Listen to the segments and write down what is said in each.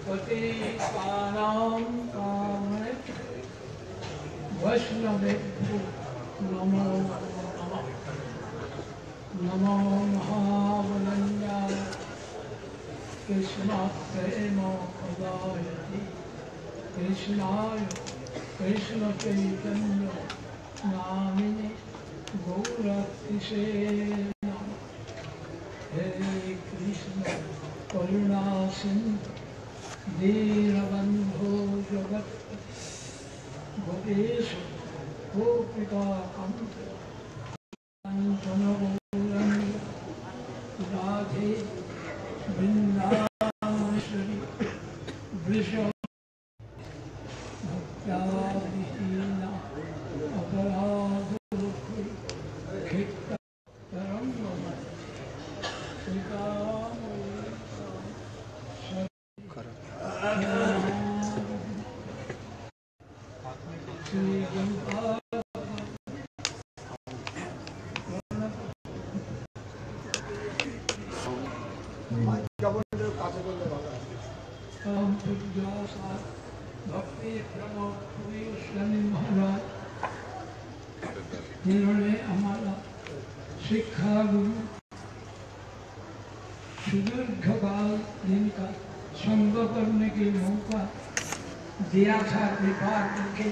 पतितानां वैष्णवेभ्यो नमो नमः। नमो महावदन्याय कृष्णप्रेमोपदायते कृष्णाय कृष्णचैतन्य नामिने गौरतिसे नमः। हे कृष्ण करुणा सिंधु दीनबन्धो जगत्पते गोपेश गोपिका कान्त काञ्चन गौराङ्गी राधे वृन्दावनेश्वरी वृषभक्त्यादिहीना अपराधोऽपि क्षिप्तरं भक्ति प्रमोद स्वामी महाराज जिन्होंने हमारा शिक्षा गुरु सुदीर्घ काल जिनका संग करने के मौका दिया था कृपा करके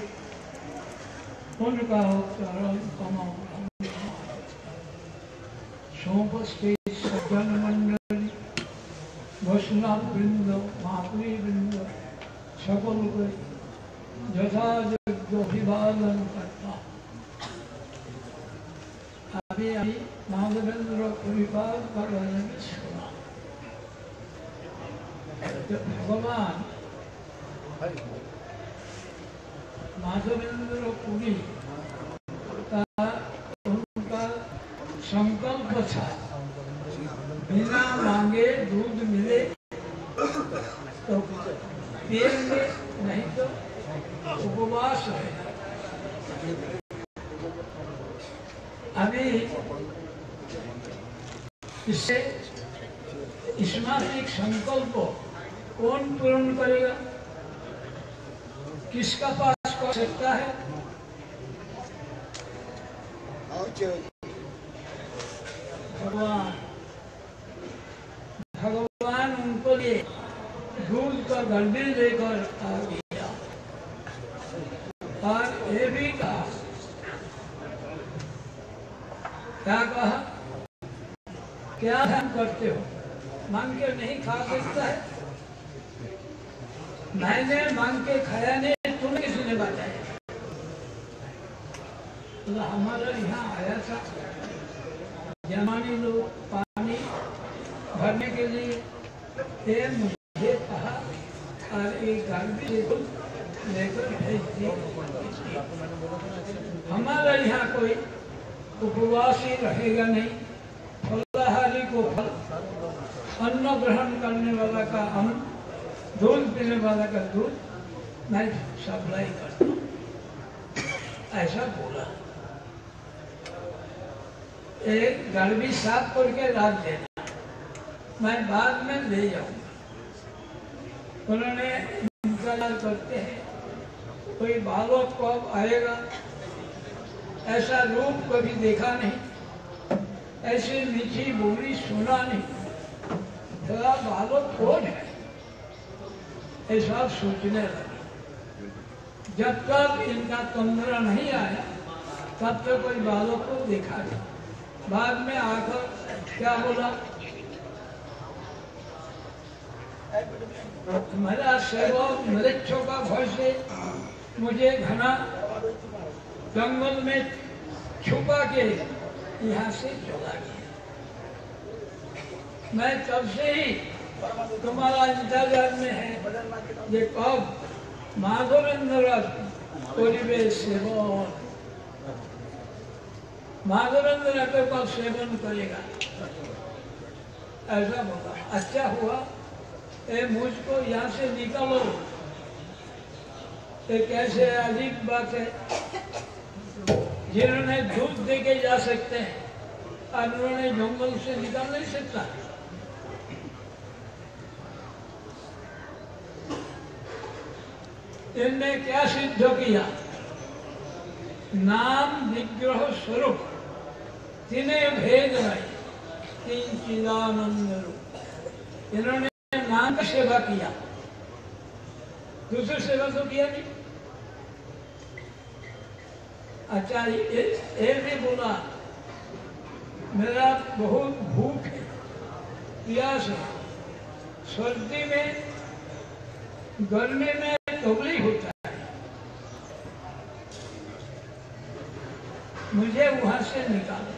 उनका उपचारण सोपस्थित सज्जन मंडली वैष्णव वृंद मातृ वृंद सकल को यथायोग्य अभिवादन करता। अभी माधवेंद्र परिवार का वर्णन सुना। भगवान माधवेंद्र पुरी का उनका संकल्प था बिना मांगे दूध मिले तो पिएंगे, नहीं तो उपवास है। अभी इससे इसमानिक संकल्प कौन पूर्ण करेगा? किसका पास कर सकता है? भगवान। भगवान उनको लिए दूध का गंडे लेकर आ गया और ये भी कहा, क्या कहा? क्या ध्यान करते हो? मांग के नहीं खा सकता है? मैंने मांग के खाया नहीं, तुम्हें किसने बताया? तो हमारा यहाँ आया था जमानी लोग पानी भरने के लिए, मुझे कहा और एक गाड़ी लेकर भेज दी। हमारा यहाँ कोई उपवासी रहेगा नहीं। फलाहारी को फल, अन्न ग्रहण करने वाला का अन्न, दूध पीने वाला का दूध मैं सप्लाई करता हूँ, ऐसा बोला। एक गड़बी साफ करके रख देना, मैं बाद में ले जाऊंगा। उन्होंने इंतजार करते हैं कोई बालक कब आएगा, ऐसा रूप कभी देखा नहीं, ऐसी मीठी बोली सुना नहीं, थोड़ा बालक कौन है ऐसा सोचने लगे। जब तक इनका तंद्रा नहीं आया तब तक कोई बालक को देखा नहीं। बाद में आकर क्या बोला, मेरा सेवक मृक्षों का भय से मुझे घना जंगल में छुपा के यहाँ से चला गया। मैं तब से ही तुम्हारा इंतजार में है, ये कब माधवेंद्र परिवेश सेवन, माधवेंद्र के कब सेवन करेगा, ऐसा बोला। अच्छा हुआ ए मुझको यहाँ से निकालो। ये कैसे अजीब बात है, जिन्होंने दूध दे के जा सकते हैं और उन्होंने जंगल से निकाल नहीं सकता। इनने क्या सिद्ध किया? नाम विग्रह स्वरूप तीन भेद रहे, तीन चिदानंद रूप। इन्होंने नाम की सेवा किया, दूसरी सेवा तो किया नहीं। अच्छा, ये भी बोला मेरा बहुत भूख है, प्यास है, सर्दी में गर्मी में तकलीफ होता है, मुझे वहां से निकाले।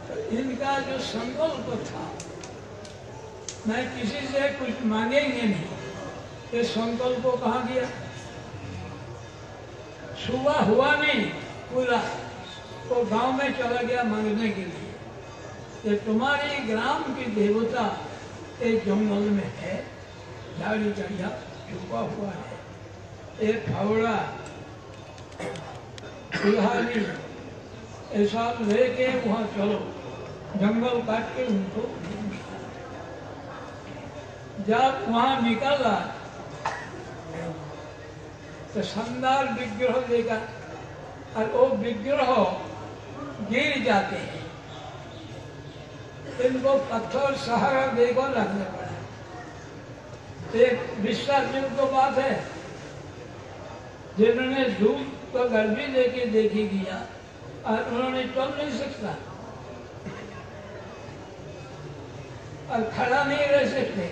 तो इनका जो संकल्प था, मैं किसी से कुछ मांगेंगे नहीं, ये संकल्प को कहाँ गया? सुबह हुआ नहीं पूरा तो गांव में चला गया मांगने के लिए। ये तुम्हारी ग्राम की देवता एक जंगल में है, झाड़ी चढ़िया छुपा हुआ है, एक फावड़ा कुल्हाड़ी ऐसा लेके वहां चलो, जंगल काट के उनको। जब वहां निकाला तो शानदार विग्रह देखा, और वो विग्रह गिर जाते हैं, इनको पत्थर सहारा देकर रखने पड़ा। एक विश्वासयोग्य बात है, जिन्होंने दूध को गर्भी लेके देखी किया और उन्होंने चल नहीं सकता और खड़ा नहीं रह सकते।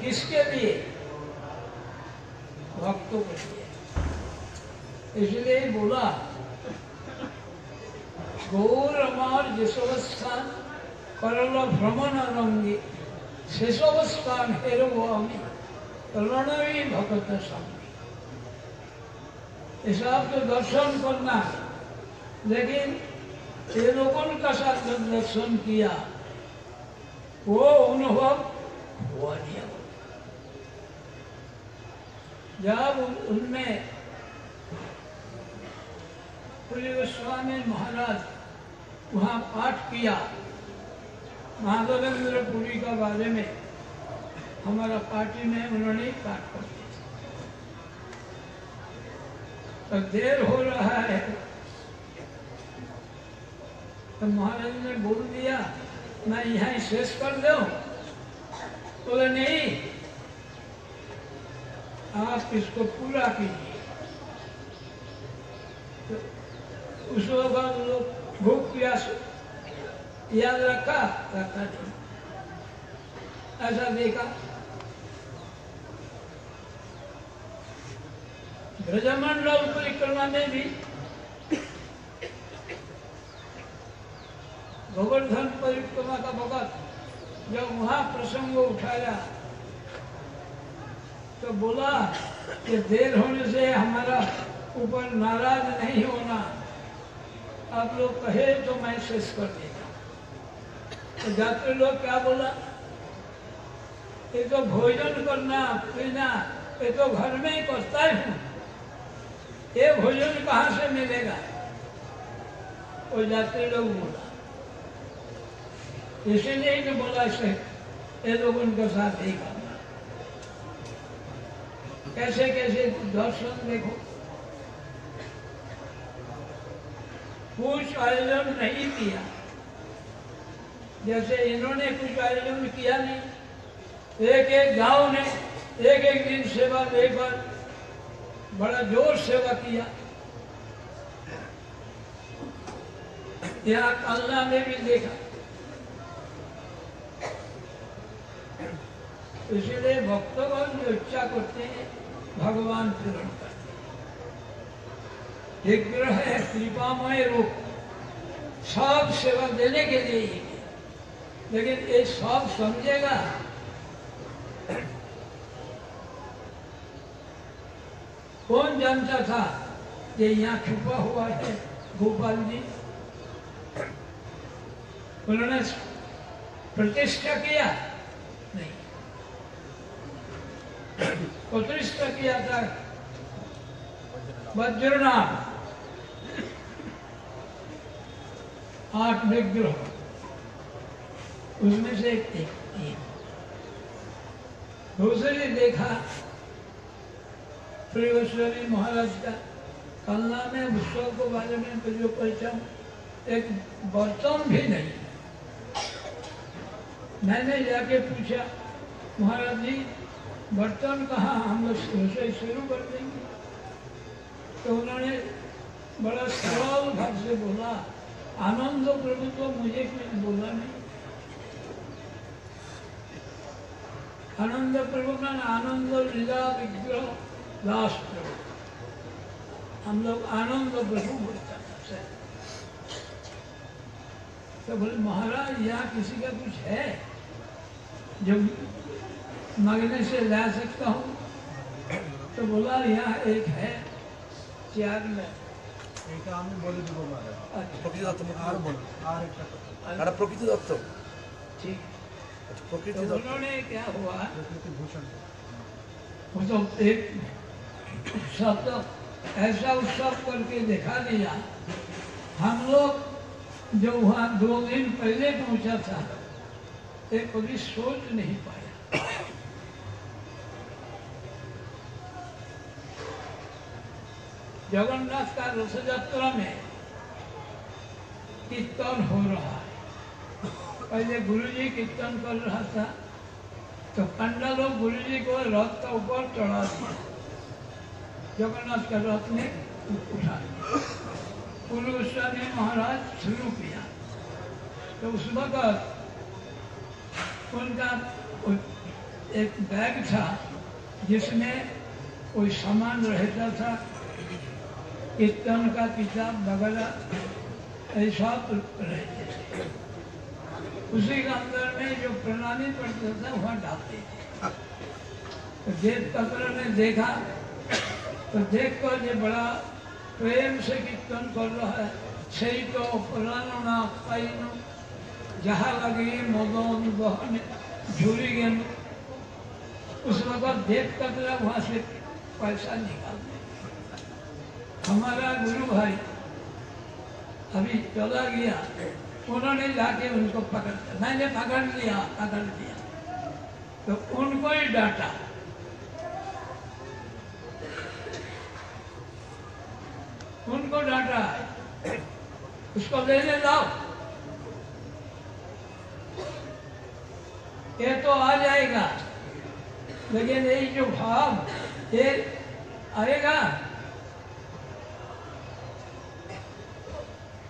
किसके लिए? भक्तों के लिए। इसलिए बोला गौर अमार जिसवस्थान करल भ्रमण रंगी शेषवस्थान हेरो आमी रणवी भगत स्वामी। ऐसा तो दर्शन करना, लेकिन ये लोगों का साथ जब दर्शन किया वो अनुभव हुआ नहीं। जब उनमें पूज्य गोस्वामी महाराज वहाँ पाठ किया, माधवेंद्र पुरी का बारे में हमारा पार्टी में उन्होंने पाठ कर दिया। तो देर हो रहा है तो महाराज ने बोल दिया मैं यहाँ शेष कर दूं। बोले नहीं, आप इसको पूरा कीजिए। तो उस लोग भूख प्यास याद रखा नहीं, ऐसा देखा। ब्रजमंडल परिक्रमा में भी गोवर्धन परिक्रमा का वक्त जब वहां प्रसंग उठाया तो बोला कि देर होने से हमारा ऊपर नाराज नहीं होना, आप लोग कहे तो मैं शेष कर देगा। तो जाते लोग क्या बोला, ये तो भोजन करना पीना ये तो घर में ही करता हूँ, ये भोजन कहाँ से मिलेगा? वो जाते लोग बोला, इसीलिए तो बोला से ये लोग उनके साथ ही करना। कैसे कैसे दर्शन देखो, कुछ आयोजन नहीं किया, जैसे इन्होंने कुछ आयोजन किया नहीं। एक एक गांव ने एक एक दिन सेवा देकर बड़ा जोर सेवा किया। यहाँ कलना में भी देखा। इसलिए भक्तगण जो इच्छा करते हैं भगवान पूर्ण करते हैं। विग्रह है कृपामय रूप, सब सेवा देने के लिए ही, लेकिन ये सब समझेगा कौन जानता था ये यहाँ छुपा हुआ है गोपाल जी? उन्होंने प्रतिष्ठा किया नहीं, प्रतिष्ठा किया था वज्रनाभ 8 विग्रह, उसमें से एक जाती है। दूसरी देखा प्रियश्वरी महाराज का कल्ला में उत्सव के बारे में जो पहुंचाऊं, एक बर्तन भी नहीं। मैंने जाके पूछा महाराज जी बर्तन कहाँ, हम लोग रसोई शुरू कर देंगे। तो उन्होंने बड़ा सरल भाव से बोला, आनंद प्रभु तो मुझे कुछ बोला नहीं। आनंद प्रभु का आनंद लीला विग्रह दास प्रभु, हम लोग आनंद प्रभु बोलता था। तो बोले महाराज यहाँ किसी का कुछ है जो मांगने से ला सकता हूँ? तो बोला यहाँ एक है चार में প্রকৃতি দত্ত আর প্রকৃতি দত্ত ठीक। প্রকৃতি तो দত্ত उन्होंने क्या हुआ, वो तो एक उत्सव तो ऐसा उत्सव करके दिखा दिया। हम लोग जो वहाँ 2 दिन पहले पहुंचा था, ये कभी सोच नहीं पाया। जगन्नाथ का रथ यात्रा में कीर्तन हो रहा है। पहले गुरुजी कीर्तन कर रहा था, तो पंडा लोग गुरुजी को रथ का ऊपर चढ़ा दिया, जगन्नाथ का रथ ने उठा। पूर्व गोस्वामी महाराज शुरू किया, तो उस वक्त उनका एक बैग था जिसमें कोई सामान रहता था, कीर्तन का किताब वगैरह ऐसा रहते थे। उसी के अंदर में जो प्रणाली पड़ता था वहाँ डालते थे। तो देव कपड़ा ने देखा, तो देख कर ये बड़ा प्रेम से कीर्तन कर रहा है। सही तो पुरानो ना पाइनो जहाँ लगे मदन बहन झूरी गेन। उस वक्त देव कपड़ा वहाँ से पैसा निकालते। हमारा गुरु भाई अभी चला गया, उन्होंने जाके उनको पकड़ लिया। मैंने पकड़ लिया, तो उनको ही डांटा। उनको डांटा, उसको लेने जाओ, ये तो आ जाएगा, लेकिन यही जो भाव ये आएगा।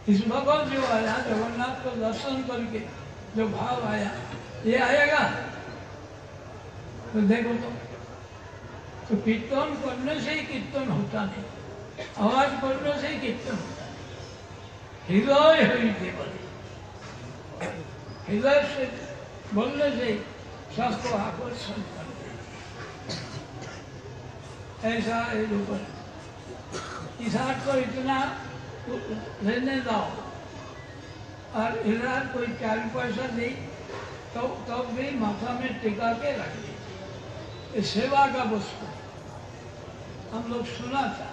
इस भगवान जो आया, जगन्नाथ को दर्शन करके जो भाव आया, ये आएगा। तो देखो तो कीर्तन करने से ही कीर्तन होता नहीं, आवाज करने से ही कीर्तन होता है। हृदय हुई केवल, हृदय से बोलने से ही सबको आकर्षण करते। ऐसा है ऊपर इस हाथ को इतना लेने जाओ, और इधर कोई 4 पैसा दे तो तब भी माथा में टिका के रख दे। सेवा का वस्तु हम लोग सुना था,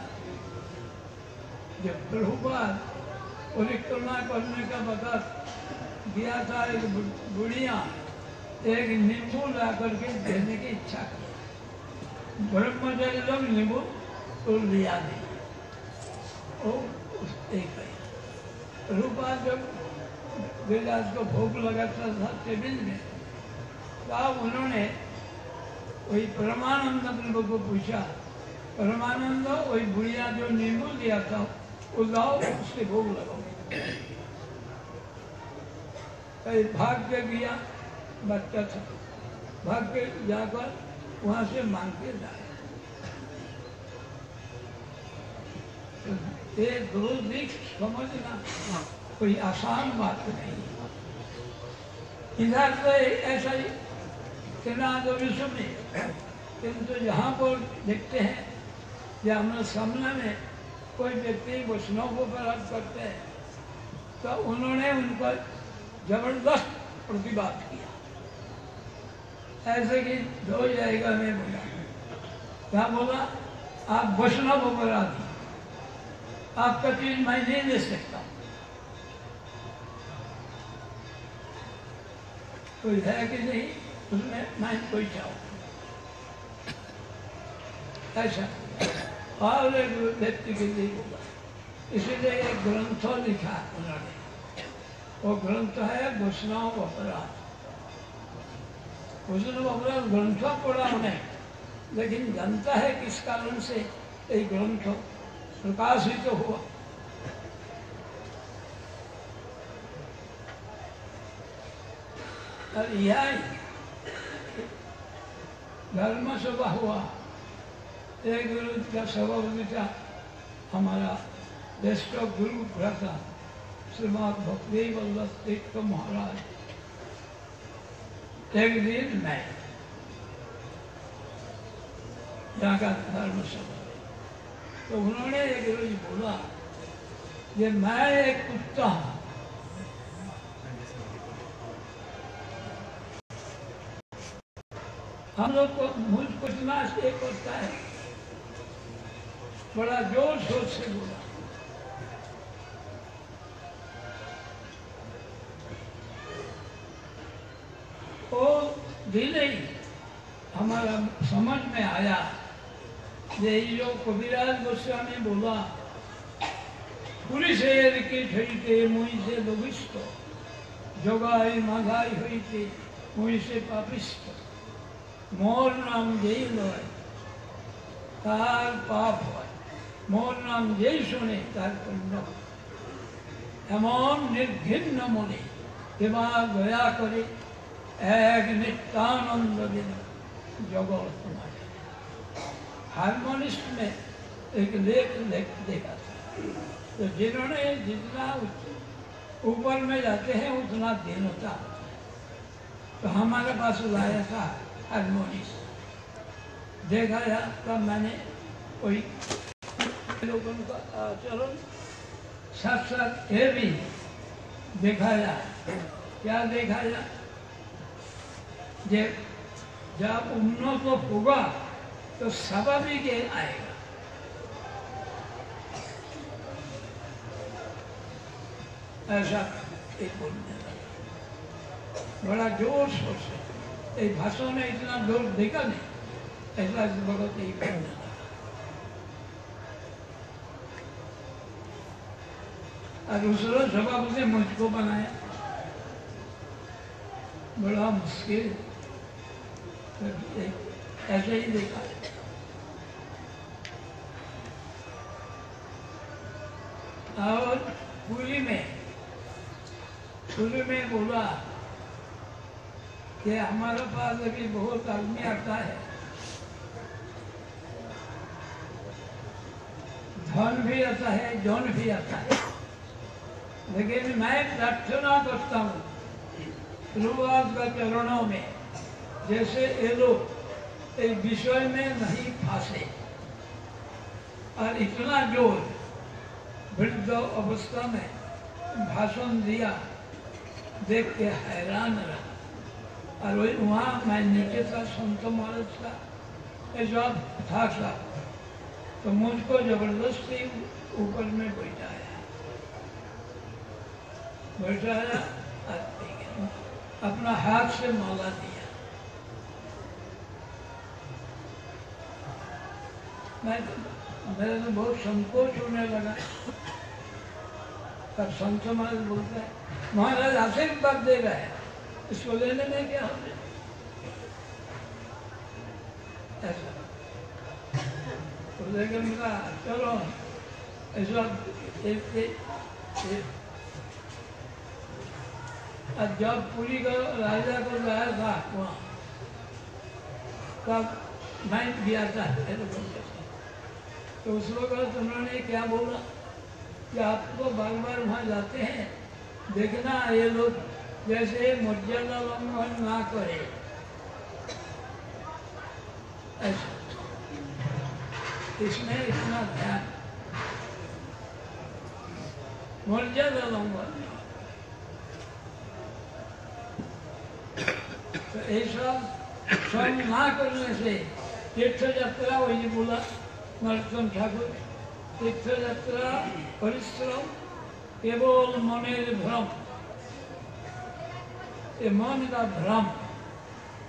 जब प्रभुपाद परिक्रमा करने का वक़्त दिया था, एक बुढ़िया एक नींबू ला करके देने की इच्छा की। ब्रह्मचारी लोग नींबू तो लिया नहीं, रूपा जब गिरिराज को भोग लगाता था टेबिल में, तब उन्होंने वही परमानंद प्रभु को पूछा, परमानंद वही बुढ़िया जो नींबू दिया था वो लाओ, उसके भोग लगाओ। कहीं भाग के गया, बच्चा था, भाग के जाकर वहां से मांग के लाया। ये 2 दिन समझना कोई आसान बात नहीं। इधर तो ऐसा ही विश्व में, किंतु यहाँ पर देखते हैं या हमारे सामने में कोई व्यक्ति वैष्णव को अपराध करते हैं, तो उन्होंने उनको जबरदस्त प्रतिवाद किया, ऐसे कि हो जाएगा। मैं बोला, क्या बोला, आप वैष्णव अपराधी, आपका चीज मैं नहीं दे सकता। कोई है कि नहीं? उसमें मैं कोई जाऊँ ऐसा और एक व्यक्ति के लिए होगा। इसीलिए एक ग्रंथ लिखा उन्होंने, वो ग्रंथ है वैष्णव अपराध। वैष्णव अपराध ग्रंथ पढ़ा उन्हें, लेकिन जानता है किस कारण से ये ग्रंथ प्रकाशित तो हुआ। और यह धर्म सभा हुआ, एक गुरु का सभापति था हमारा ज्येष्ठ गुरु भ्राता श्रीमद भक्ति वल्लभ तीर्थ महाराज। एक दिन मैं यहाँ का धर्म सभा, तो उन्होंने एक रोज बोला कि मैं एक कुत्ता हूँ, हम लोग को मुझको इतना से करता है, बड़ा जोर शोर से बोला। वो दिन ही हमारा समझ में आया, ये जो कबीराज गोस्वामी बोला, पूरी शेर की ठहरते मुझ से लोभिष्ट, जोगाई मागाई हुई थी मुझ से पापिष्ट, मोर नाम जय लय तार पाप হয়, मोर नाम जय শুনে তার পুণ্য হয়। এমন নির্ঘিন্ন মনে এবার দয়া করে এক नित्यानंद दिन जगत माया। हार्मोनिस्ट में एक लेख देखा था, तो जिन्होंने जितना ऊपर में जाते हैं उतना दिन होता, तो हमारे पास लाया था हार्मोनिस्ट। देखा जा तब मैंने कोई लोगों का आचरण साथ साथ ये भी देखा जा, क्या देखा जा, जब उन्नत होगा तो स्वाभाविक आएगा। ऐसा एक बोलने लगा, बड़ा जोर शोर से। एक भाषण ने इतना जोर देखा नहीं, ऐसा भगत ही बोलने लगा। और दूसरा सभापति ने मुझको बनाया, बड़ा मुश्किल, ऐसे ही देखा। और पूरी में बोला कि हमारे पास अभी बहुत आदमी आता है, धन भी आता है, जौन भी आता है, लेकिन मैं प्रार्थना करता हूँ प्रभुपाद का चरणों में, जैसे ये लोग एक विषय में नहीं फांसे। और इतना जोर वृद्ध अवस्था में भाषण दिया, देख के हैरान रहा। और वही वहाँ मैं नीचे था, संत महाराज का ऐसा था सा, तो मुझको जबरदस्ती ऊपर में बैठाया, अपना हाथ से माला दिया। मेरे तो बहुत संकोच होने लगा। तब संत महाराज बोलते हैं, महाराज आशीर्वाद दे रहे हैं, इसको लेने में क्या होता। ऐसा तो लेकिन मेरा चलो ऐसा जब पूरी का राजा को लाया था वहाँ, तब मैं गया था, तो उस वक्त उन्होंने क्या बोला कि आपको बार बार वहाँ जाते हैं, देखना ये लोग जैसे मर्यादा उल्लंघन ना करे, ऐसा इसमें इतना ध्यान, मर्यादा उल्लंघन। तो ऐसा सब ना करने से तीर्थ यात्रा, वही बोला नरोत्तम ठाकुर, तीर्थ यात्रा परिश्रम केवल मनेर भ्रम, ये मन का भ्रम,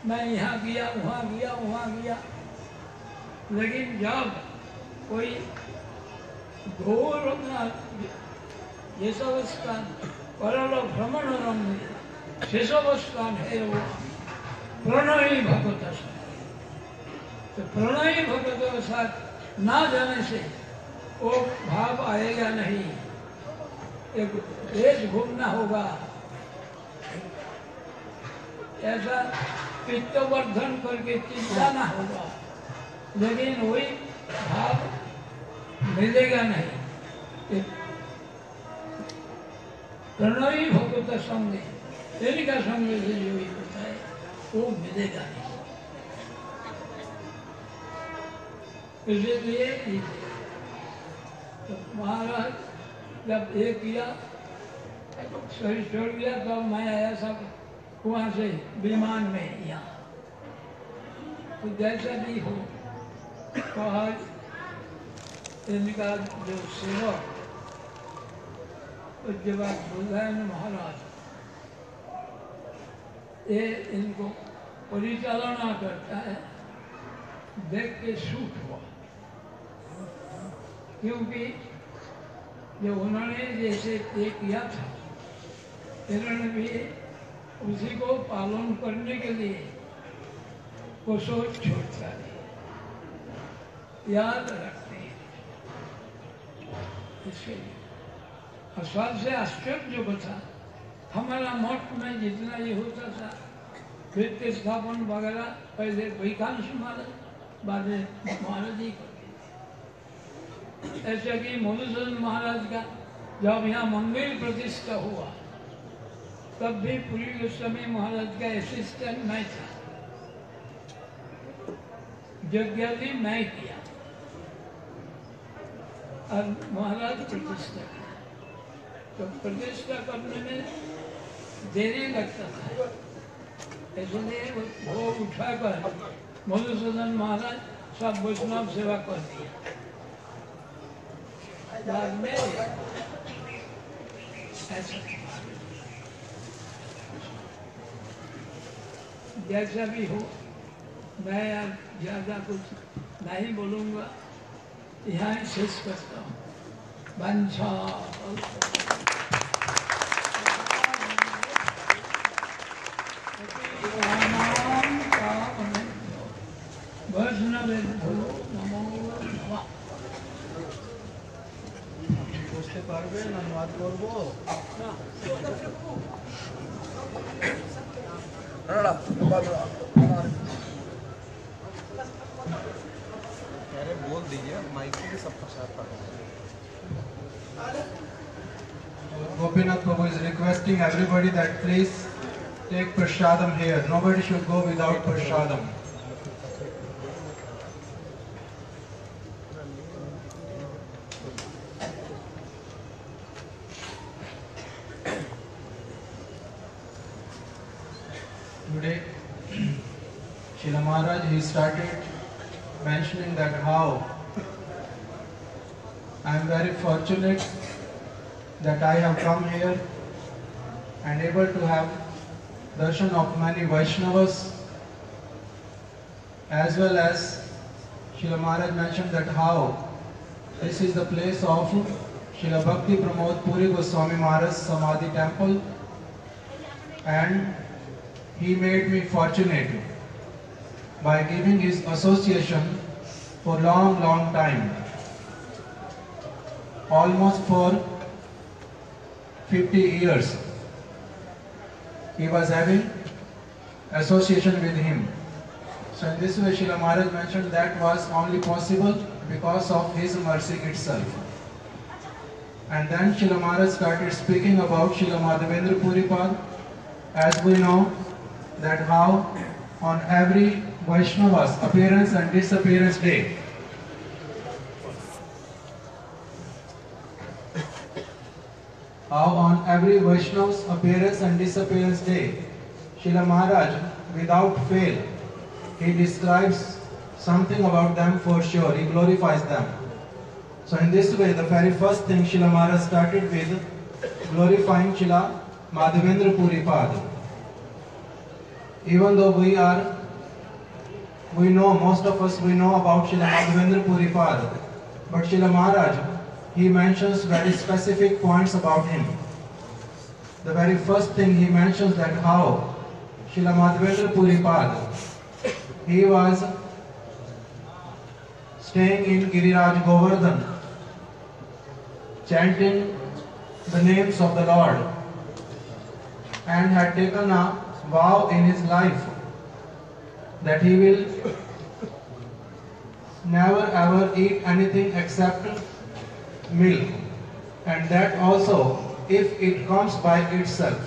मैं यहाँ गया वहाँ गया वहाँ गया, लेकिन जब कोई घोर केशव स्थान परल भ्रमण रम्य केशव स्थान है वो प्रणयी भगवत साथ। तो प्रणयी भगवत के साथ ना जाने से वो भाव आएगा नहीं। एक देश घूमना होगा, ऐसा पित्तवर्धन करके चिंताना होगा, लेकिन वही भाव मिलेगा नहीं। प्रणयी भगवत संग इनका संग से जो होता है वो मिलेगा नहीं। इसलिए तो महाराज जब ये किया शरीर छोड़ दिया तब मैं आया सब वहाँ से विमान में यहाँ। तो जैसा भी हो तो आज इनका जो सेवक पूज्यपाद बुधायन महाराज ये इनको परिचालना करता है, देख के सूट हुआ। क्योंकि जो उन्होंने जैसे तय किया था इन्होंने भी उसी को पालन करने के लिए वो सोच छोड़ता नहीं, याद रखते हैं। इसके लिए सबसे आश्चर्य बता हमारा मठ में जितना ये होता था कीर्ति स्थापन वगैरह पहले वैकांश महाराज बाद में महाराज जी करते। ऐसे कि मधुसूदन महाराज का जब यहाँ मंदिर प्रतिष्ठा हुआ तब भी पूरी गोस्वामी महाराज का असिस्टेंट मैं था, यज्ञ भी मैं किया और महाराज प्रतिष्ठा किया। तो प्रतिष्ठा करने में देरी लगता था, इसलिए वो उठाकर मधुसूदन महाराज सब वैष्णव सेवा कर दिया। बाद में जैसा भी हो मैं अब ज्यादा कुछ नहीं बोलूँगा, यहाँ ही शेष करता हूँ। वंशा वैष्णवेभ्यो नमो नमः। বুঝতে পারবেন অনুবাদ করব अरे बोल दीजिए माइक से सबका साथ Gopinath Prabhu is requesting everybody that please take prasadam here. Nobody should go without prasadam. Today, Srila Maharaj, he started mentioning that how I am very fortunate that I have come here and able to have darshan of many Vaishnavas, as well as Srila Maharaj mentioned that how this is the place of Srila Bhakti Pramod Puri Goswami Maharaj Samadhi temple, and he made me fortunate by giving his association for long time, almost for 50 years. He was having association with him. So in this way Srila Maharaj mentioned that was only possible because of his mercy itself. And then Srila Maharaj started speaking about Srila Madhavendra Puripad. As we know that how on every Vaishnava's appearance and disappearance day, Srila Maharaj, without fail, he describes something about them for sure, he glorifies them. So in this way, the very first thing Srila Maharaj started with glorifying Srila Madhavendra Puripad. even though we know, most of us, we know about Srila Madhavendra Puripad, but Srila Maharaj, he mentions very specific points about him. The very first thing he mentions that how Srila Madhavendra Puripad, he was staying in Giriraj Govardhan, chanting the names of the Lord, and had taken a vow in his life that he will never ever eat anything except milk, and that also if it comes by itself,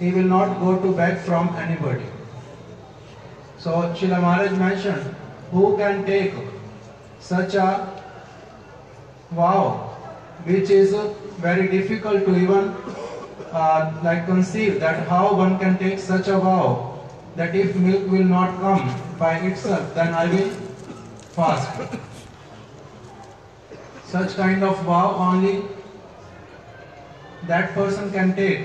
he will not go to beg from anybody. So Srila Maharaj mentioned, who can take such a vow, which is very difficult to even conceive, that how one can take such a vow that if milk will not come by itself, then I will fast. Such kind of vow only that person can take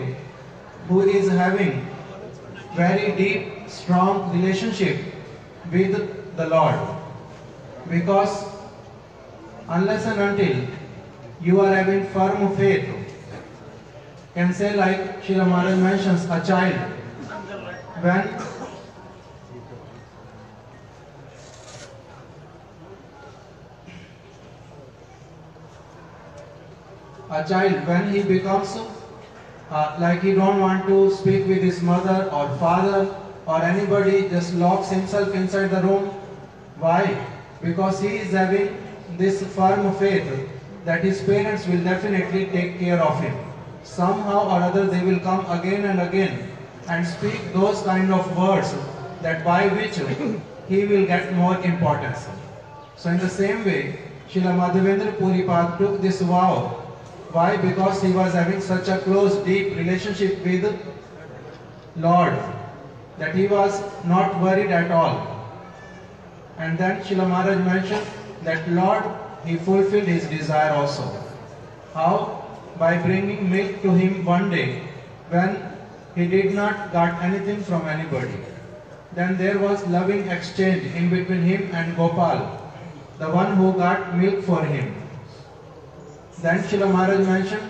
who is having very deep, strong relationship with the Lord. Because unless and until you are having firm faith, can say like Srila Maharaj mentions, a child, when he becomes like he don't want to speak with his mother or father or anybody, just locks himself inside the room. Why? Because he is having this firm faith that his parents will definitely take care of him. Somehow or other they will come again and again and speak those kind of words that by which he will get more importance. So in the same way, Srila Madhavendra Puripad took this vow. Why? Because he was having such a close, deep relationship with Lord that he was not worried at all. And then Srila Maharaj mentioned that Lord, he fulfilled his desire also. How? By bringing milk to him one day when he did not got anything from anybody. Then there was loving exchange in between him and Gopal, the one who got milk for him. Then Srila Maharaj mentioned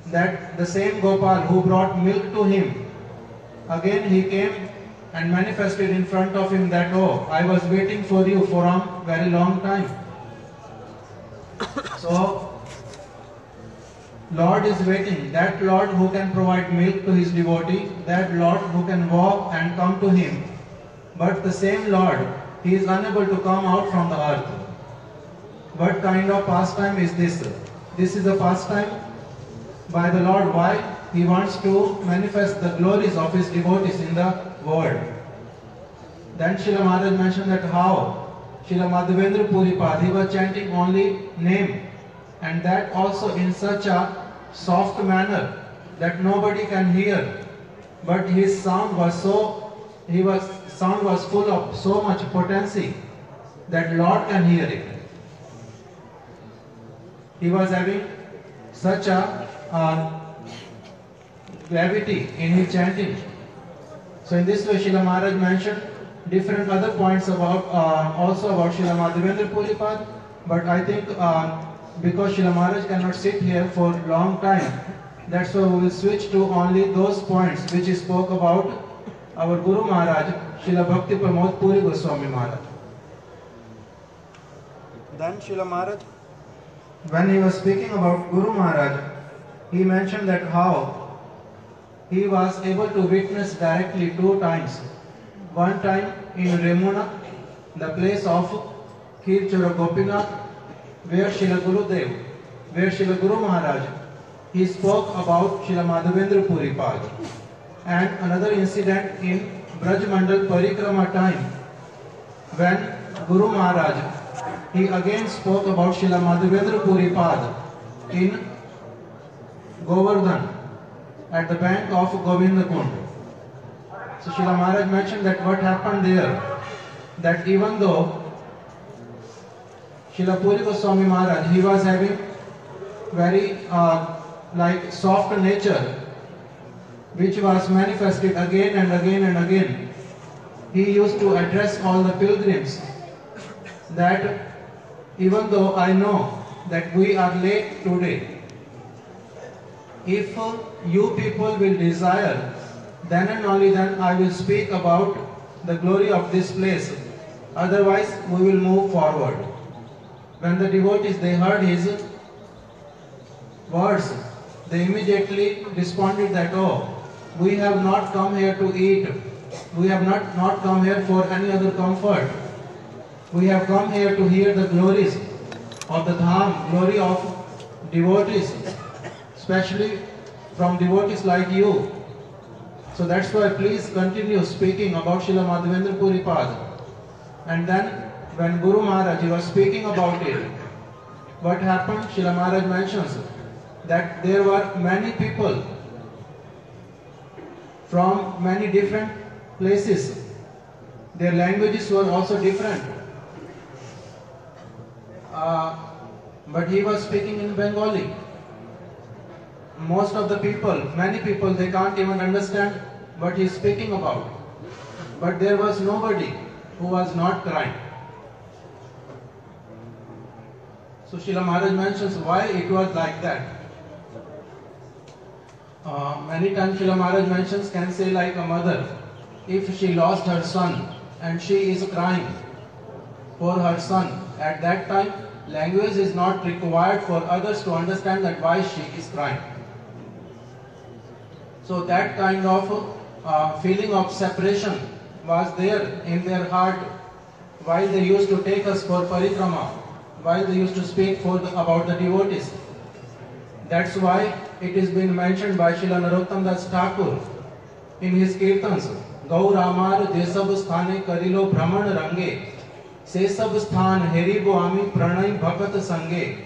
that the same Gopal who brought milk to him, again he came and manifested in front of him that, oh, I was waiting for you for a very long time. So, Lord is waiting. That Lord who can provide milk to his devotee, that Lord who can walk and come to him. But the same Lord, he is unable to come out from the earth. What kind of pastime is this? This is a pastime by the Lord. Why? He wants to manifest the glories of his devotees in the world. Then Srila Maharaj mentioned that how Srila Madhavendra Puripad, he was chanting only name, and that also in such a soft manner that nobody can hear. But his sound was sound was full of so much potency that Lord can hear it. He was having such a gravity in his chanting. So in this way, Srila Maharaj mentioned different other points about also about Srila Madhavendra Puripad. But I think because Srila Maharaj cannot sit here for a long time, that's why we will switch to only those points which he spoke about our Guru Maharaj, Srila Bhakti Pramod Puri Goswami Maharaj. Then Srila Maharaj, when he was speaking about Guru Maharaj, he mentioned that how he was able to witness directly 2 times. One time in Remuna, the place of Kirchura Gopinath, where Srila Guru Maharaj, he spoke about Srila Madhavendra Puripad. And another incident in Braj Mandal Parikrama time, when Guru Maharaj, he again spoke about Srila Madhavendra Puripad in Govardhan at the bank of Govinda Kund. So Srila Maharaj mentioned that what happened there, that even though Srila Puri Goswami Maharaj, he was having very soft nature, which was manifested again and again and again he used to address all the pilgrims that even though I know that we are late today, if you people will desire, then and only then I will speak about the glory of this place. Otherwise, we will move forward. When the devotees, they heard his words, they immediately responded that, oh, we have not come here to eat. We have not come here for any other comfort. We have come here to hear the glories of the Dham, glory of devotees, especially from devotees like you. So that's why please continue speaking about Srila Madhavendra Puri Pad. And then when Guru Maharaj, he was speaking about it, what happened? Srila Maharaj mentions that there were many people from many different places. Their languages were also different. But he was speaking in Bengali. Most of the people, many people, they can't even understand what he is speaking about. But there was nobody who was not crying. So Srila Maharaj mentions why it was like that. Many times Srila Maharaj mentions, can say like a mother, if she lost her son and she is crying for her son, at that time language is not required for others to understand that why she is crying. So that kind of feeling of separation was there in their heart while they used to take us for parikrama, while they used to speak about the devotees. That's why it is been mentioned by Srila Narottam Das Thakur in his Kirtans, Gaur Amar Desab Sthane Karilo Brahman Range, Sesab Sthan Heribo Ami Pranay Bhakat Sange.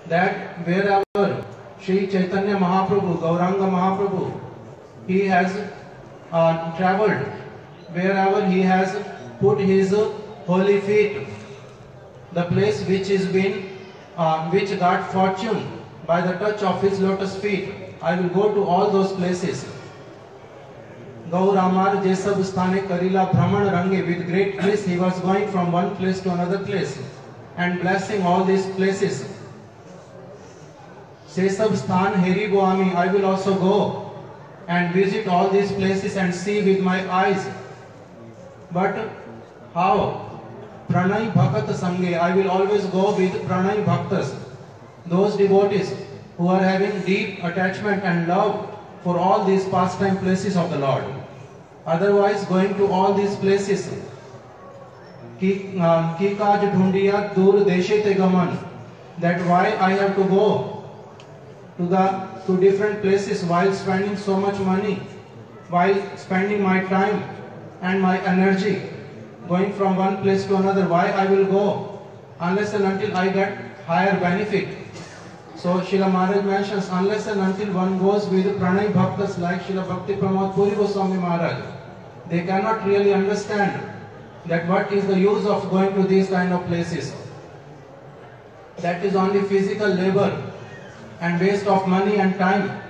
That wherever Sri Chaitanya Mahaprabhu, Gauranga Mahaprabhu, he has travelled, wherever he has put his holy feet, the place which is been, which got fortune by the touch of his lotus feet, I will go to all those places. Gaur Amar Jesab Sthane Karila Brahman Range, with great bliss he was going from one place to another place and blessing all these places. Sesab Sthan Heri Goami, I will also go and visit all these places and see with my eyes. But how? Pranay Bhakat Sange, I will always go with Pranay Bhaktas, those devotees who are having deep attachment and love for all these pastime places of the Lord. Otherwise, going to all these places, ki kaj dhundiya dur deshe te gaman, that why I have to go to different places while spending so much money, while spending my time and my energy, going from one place to another, why I will go unless and until I get higher benefit. So Srila Maharaj mentions, unless and until one goes with Pranay Bhaktas like Srila Bhakti Pramod Puri Goswami Maharaj, they cannot really understand that what is the use of going to these kind of places. That is only physical labor and waste of money and time.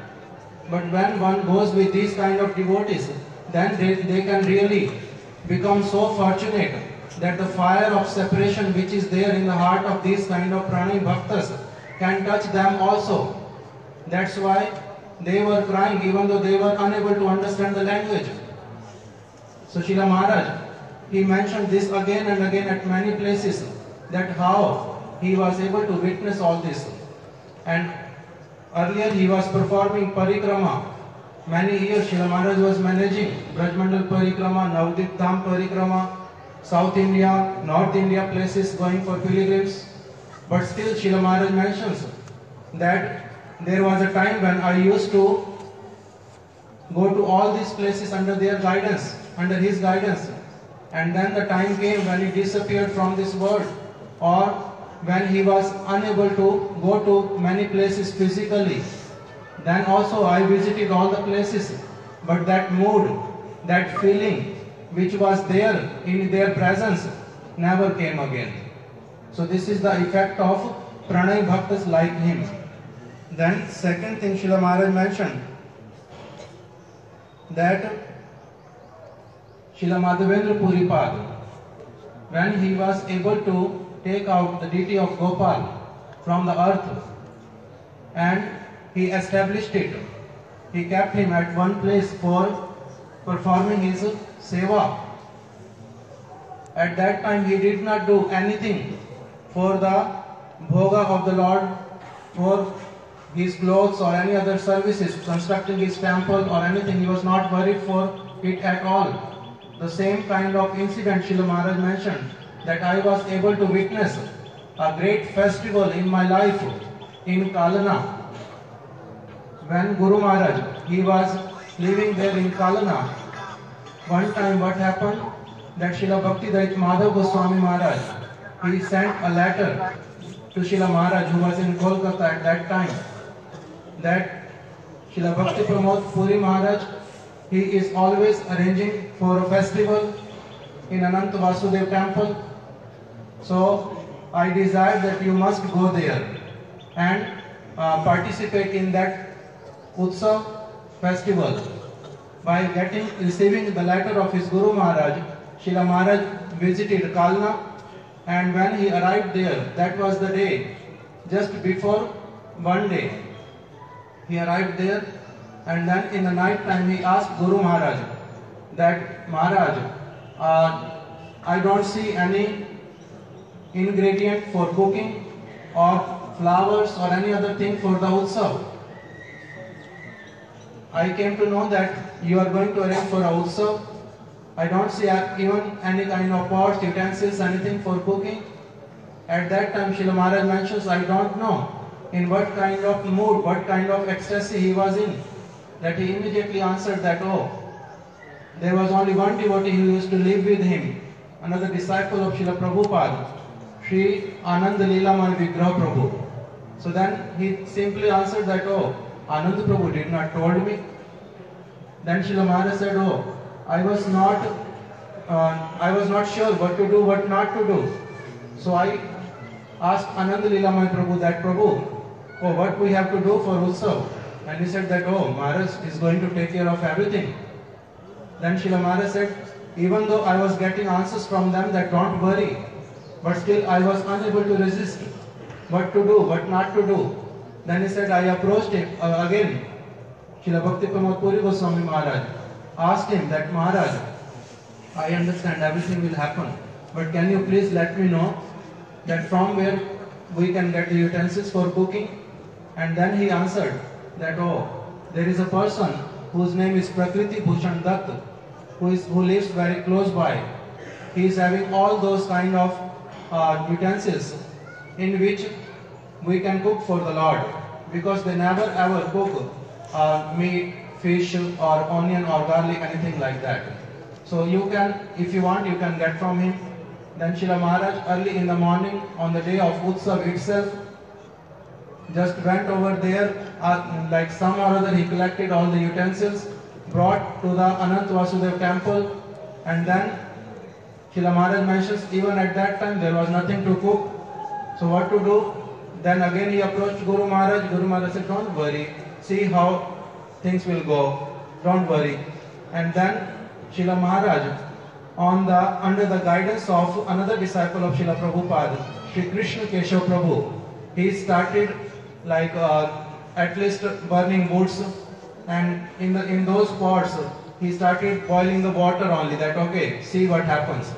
But when one goes with these kind of devotees, then they can really become so fortunate that the fire of separation which is there in the heart of these kind of Pranay Bhaktas can touch them also. That's why they were crying even though they were unable to understand the language. So Srila Maharaj, he mentioned this again and again at many places, that how he was able to witness all this. And earlier he was performing parikrama. Many years Srila Maharaj was managing Brajmandal Parikrama, Navadvip Dham Parikrama, South India, North India places going for pilgrims. But still Srila Maharaj mentions that there was a time when I used to go to all these places under their guidance, under his guidance. And then the time came when he disappeared from this world, or when he was unable to go to many places physically. Then also I visited all the places, but that mood, that feeling which was there in their presence never came again. So this is the effect of Pranay Bhaktas like him. Then second thing Srila Maharaj mentioned, that Srila Madhavendra Puripad, when he was able to take out the deity of Gopal from the earth and he established it, he kept him at one place for performing his seva. At that time he did not do anything for the bhoga of the Lord, for his clothes or any other services, constructing his temple or anything. He was not worried for it at all. The same kind of incident Srila Maharaj mentioned, that I was able to witness a great festival in my life in Kalana. When Guru Maharaj, he was living there in Kalana, one time what happened, that Srila Bhaktivedanta Madhav Goswami Maharaj, he sent a letter to Srila Maharaj, who was in Kolkata at that time, that Srila Bhakti Pramod Puri Maharaj, he is always arranging for a festival in Anant Vasudev temple. So I desire that you must go there and participate in that Utsav festival. By receiving the letter of his Guru Maharaj, Srila Maharaj visited Kalna, and when he arrived there, that was the day, just before one day, he arrived there, and then in the night time he asked Guru Maharaj that, Maharaj, I don't see any ingredient for cooking or flowers or any other thing for the Utsav. I came to know that you are going to arrange for a Utsav. I don't see even any kind of pots, utensils, anything for cooking. At that time Srila Maharaj mentions, I don't know in what kind of mood, what kind of ecstasy he was in, that he immediately answered that, oh, there was only one devotee who used to live with him, another disciple of Srila Prabhupada, Sri Anand Leelaman Vigrah Prabhu. So then he simply answered that, oh, Anand Prabhu did not told me. Then Srila Maharaj said, oh, I was not sure what to do, what not to do. So I asked Anand Leelaman Prabhu that, Prabhu, oh, what we have to do for Utsav? And he said that, oh, Maharaj is going to take care of everything. Then Srila Maharaj said, even though I was getting answers from them that don't worry, but still I was unable to resist what to do, what not to do. Then he said, I approached him again, Srila Bhakti Pramod Puri Goswami Maharaj, asked him that, Maharaj, I understand everything will happen, but can you please let me know that from where we can get the utensils for cooking? And then he answered that, oh, there is a person whose name is Prakriti Bhushan Dutt, who lives very close by. He is having all those kind of utensils in which we can cook for the Lord, because they never ever cook meat, fish or onion or garlic, anything like that. So you can, if you want, you can get from him. Then Srila Maharaj early in the morning on the day of Utsav itself just went over there, like some or other he collected all the utensils, brought to the Anant Vasudev temple, and then Srila Maharaj mentions even at that time there was nothing to cook. So what to do? Then again he approached Guru Maharaj. Guru Maharaj said, don't worry, see how things will go, don't worry. And then Srila Maharaj, under the guidance of another disciple of Srila Prabhupada, Sri Krishna Keshav Prabhu, he started like at least burning woods, and in those pots he started boiling the water only, that okay, see what happens.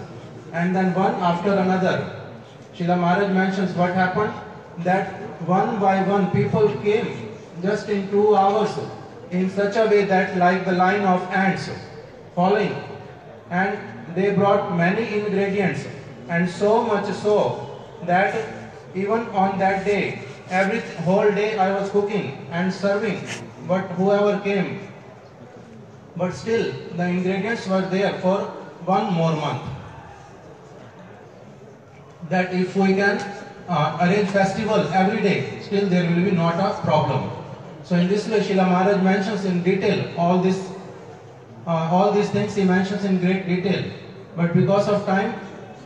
And then one after another, Srila Maharaj mentions what happened, that one by one people came just in 2 hours in such a way that like the line of ants following, and they brought many ingredients, and so much so that even on that day, whole day I was cooking and serving, but whoever came, but still the ingredients were there for 1 more month. That if we can arrange festival every day, still there will be not a problem. So in this way Srila Maharaj mentions in detail all these things he mentions in great detail, but because of time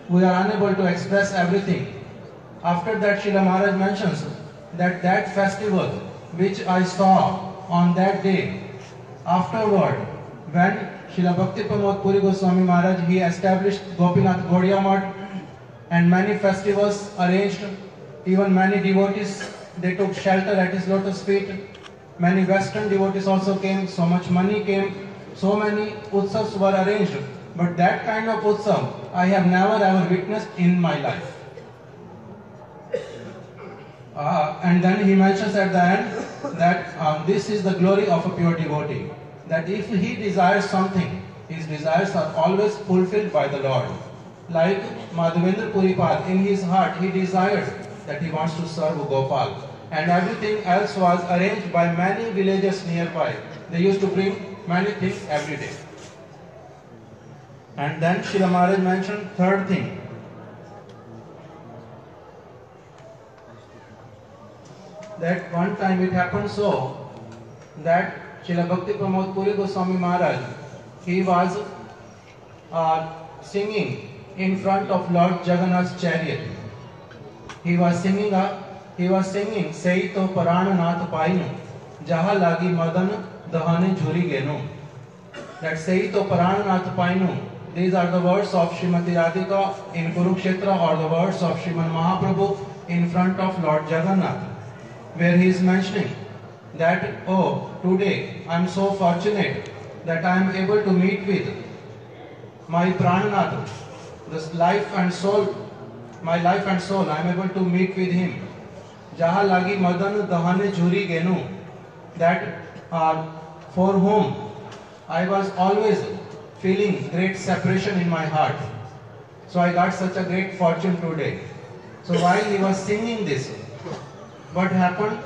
we are unable to express everything. After that Srila Maharaj mentions that festival which I saw on that day, afterward when Srila Bhakti Pramod Puri Goswami Maharaj, he established Gopinath Gaudiya Math, and many festivals arranged. Even many devotees, they took shelter at his lotus feet. Many Western devotees also came, so much money came, so many utsavs were arranged. But that kind of utsav, I have never ever witnessed in my life. And then he mentions at the end that this is the glory of a pure devotee. That if he desires something, his desires are always fulfilled by the Lord. Like Madhavendra Puripal, in his heart he desired that he wants to serve Gopal. And everything else was arranged by many villages nearby. They used to bring many things every day. And then Srila Maharaj mentioned third thing. That one time it happened so that Srila Bhakti Pramod Puri Goswami Maharaj, he was singing in front of Lord Jagannath's chariot. He was singing, Sei to Parananath Painu, Jaha Lagi Madan Dahane Jhuri Genu. That Sei to Parananath Painu, these are the words of Srimati Radhika in Kurukshetra, or the words of Sriman Mahaprabhu in front of Lord Jagannath, where he is mentioning that, oh, today I am so fortunate that I am able to meet with my Prananath, this life and soul, my life and soul, I am able to meet with him. Jaha lagi madan dahane jhuri genu, that for whom I was always feeling great separation in my heart. So I got such a great fortune today. So while he was singing this, what happened?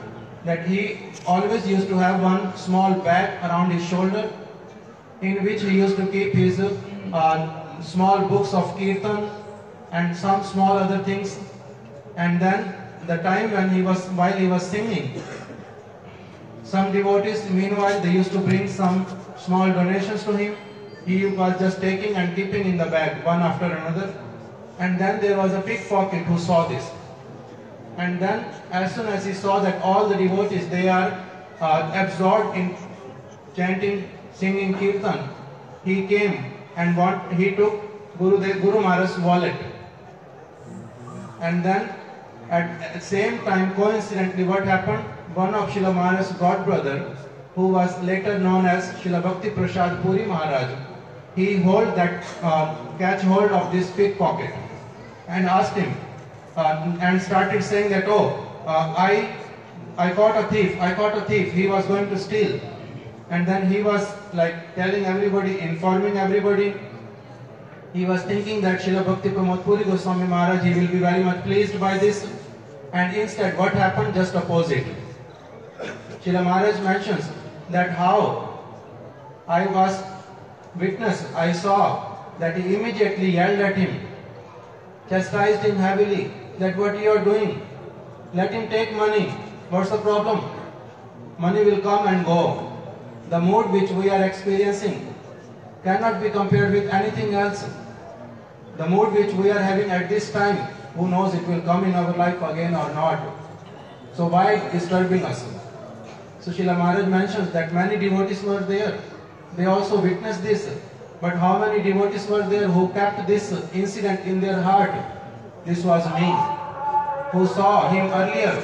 That he always used to have one small bag around his shoulder, in which he used to keep his small books of kirtan and some small other things. And then the time when while he was singing, some devotees, meanwhile, they used to bring some small donations to him. He was just taking and keeping in the bag one after another. And then there was a pickpocket who saw this. And then as soon as he saw that all the devotees, they are absorbed in chanting, singing kirtan, he came and he took Guru Maharaj's wallet. And then at the same time, coincidentally, what happened? One of Srila Maharaj's godbrother, who was later known as Srila Bhakti Prasad Puri Maharaj, he catch hold of this pickpocket and asked him, and started saying that, I caught a thief, he was going to steal. And then he was like telling everybody, informing everybody. He was thinking that Srila Bhakti Pramod Puri Goswami Maharaj, he will be very much pleased by this. And instead, what happened? Just opposite. Srila Maharaj mentions that how I saw that he immediately yelled at him, chastised him heavily, that what you are doing, let him take money, what's the problem? Money will come and go. The mood which we are experiencing cannot be compared with anything else. The mood which we are having at this time, who knows it will come in our life again or not. So why disturbing us? So Srila Maharaj mentions that many devotees were there. They also witnessed this. But how many devotees were there who kept this incident in their heart? This was me, who saw him earlier,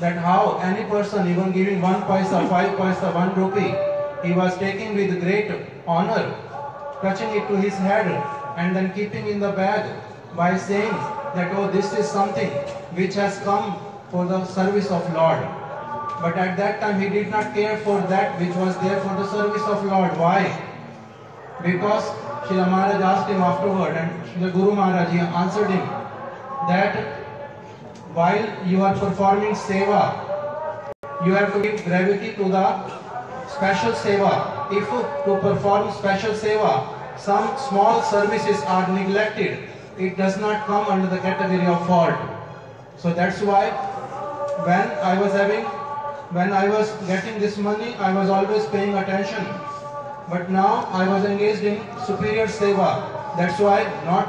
that how any person, even giving 1 paisa, 5 paisa, 1 rupee, he was taking with great honor, touching it to his head and then keeping in the bag by saying that, oh, this is something which has come for the service of Lord. But at that time he did not care for that which was there for the service of Lord. Why? Because Srila Maharaj asked him afterward, and Srila Guru Maharaj, he answered him that while you are performing seva, you have to give gravity to the special seva. If to perform special seva, some small services are neglected, it does not come under the category of fault. So that's why when I was getting this money, I was always paying attention. But now I was engaged in superior seva. That's why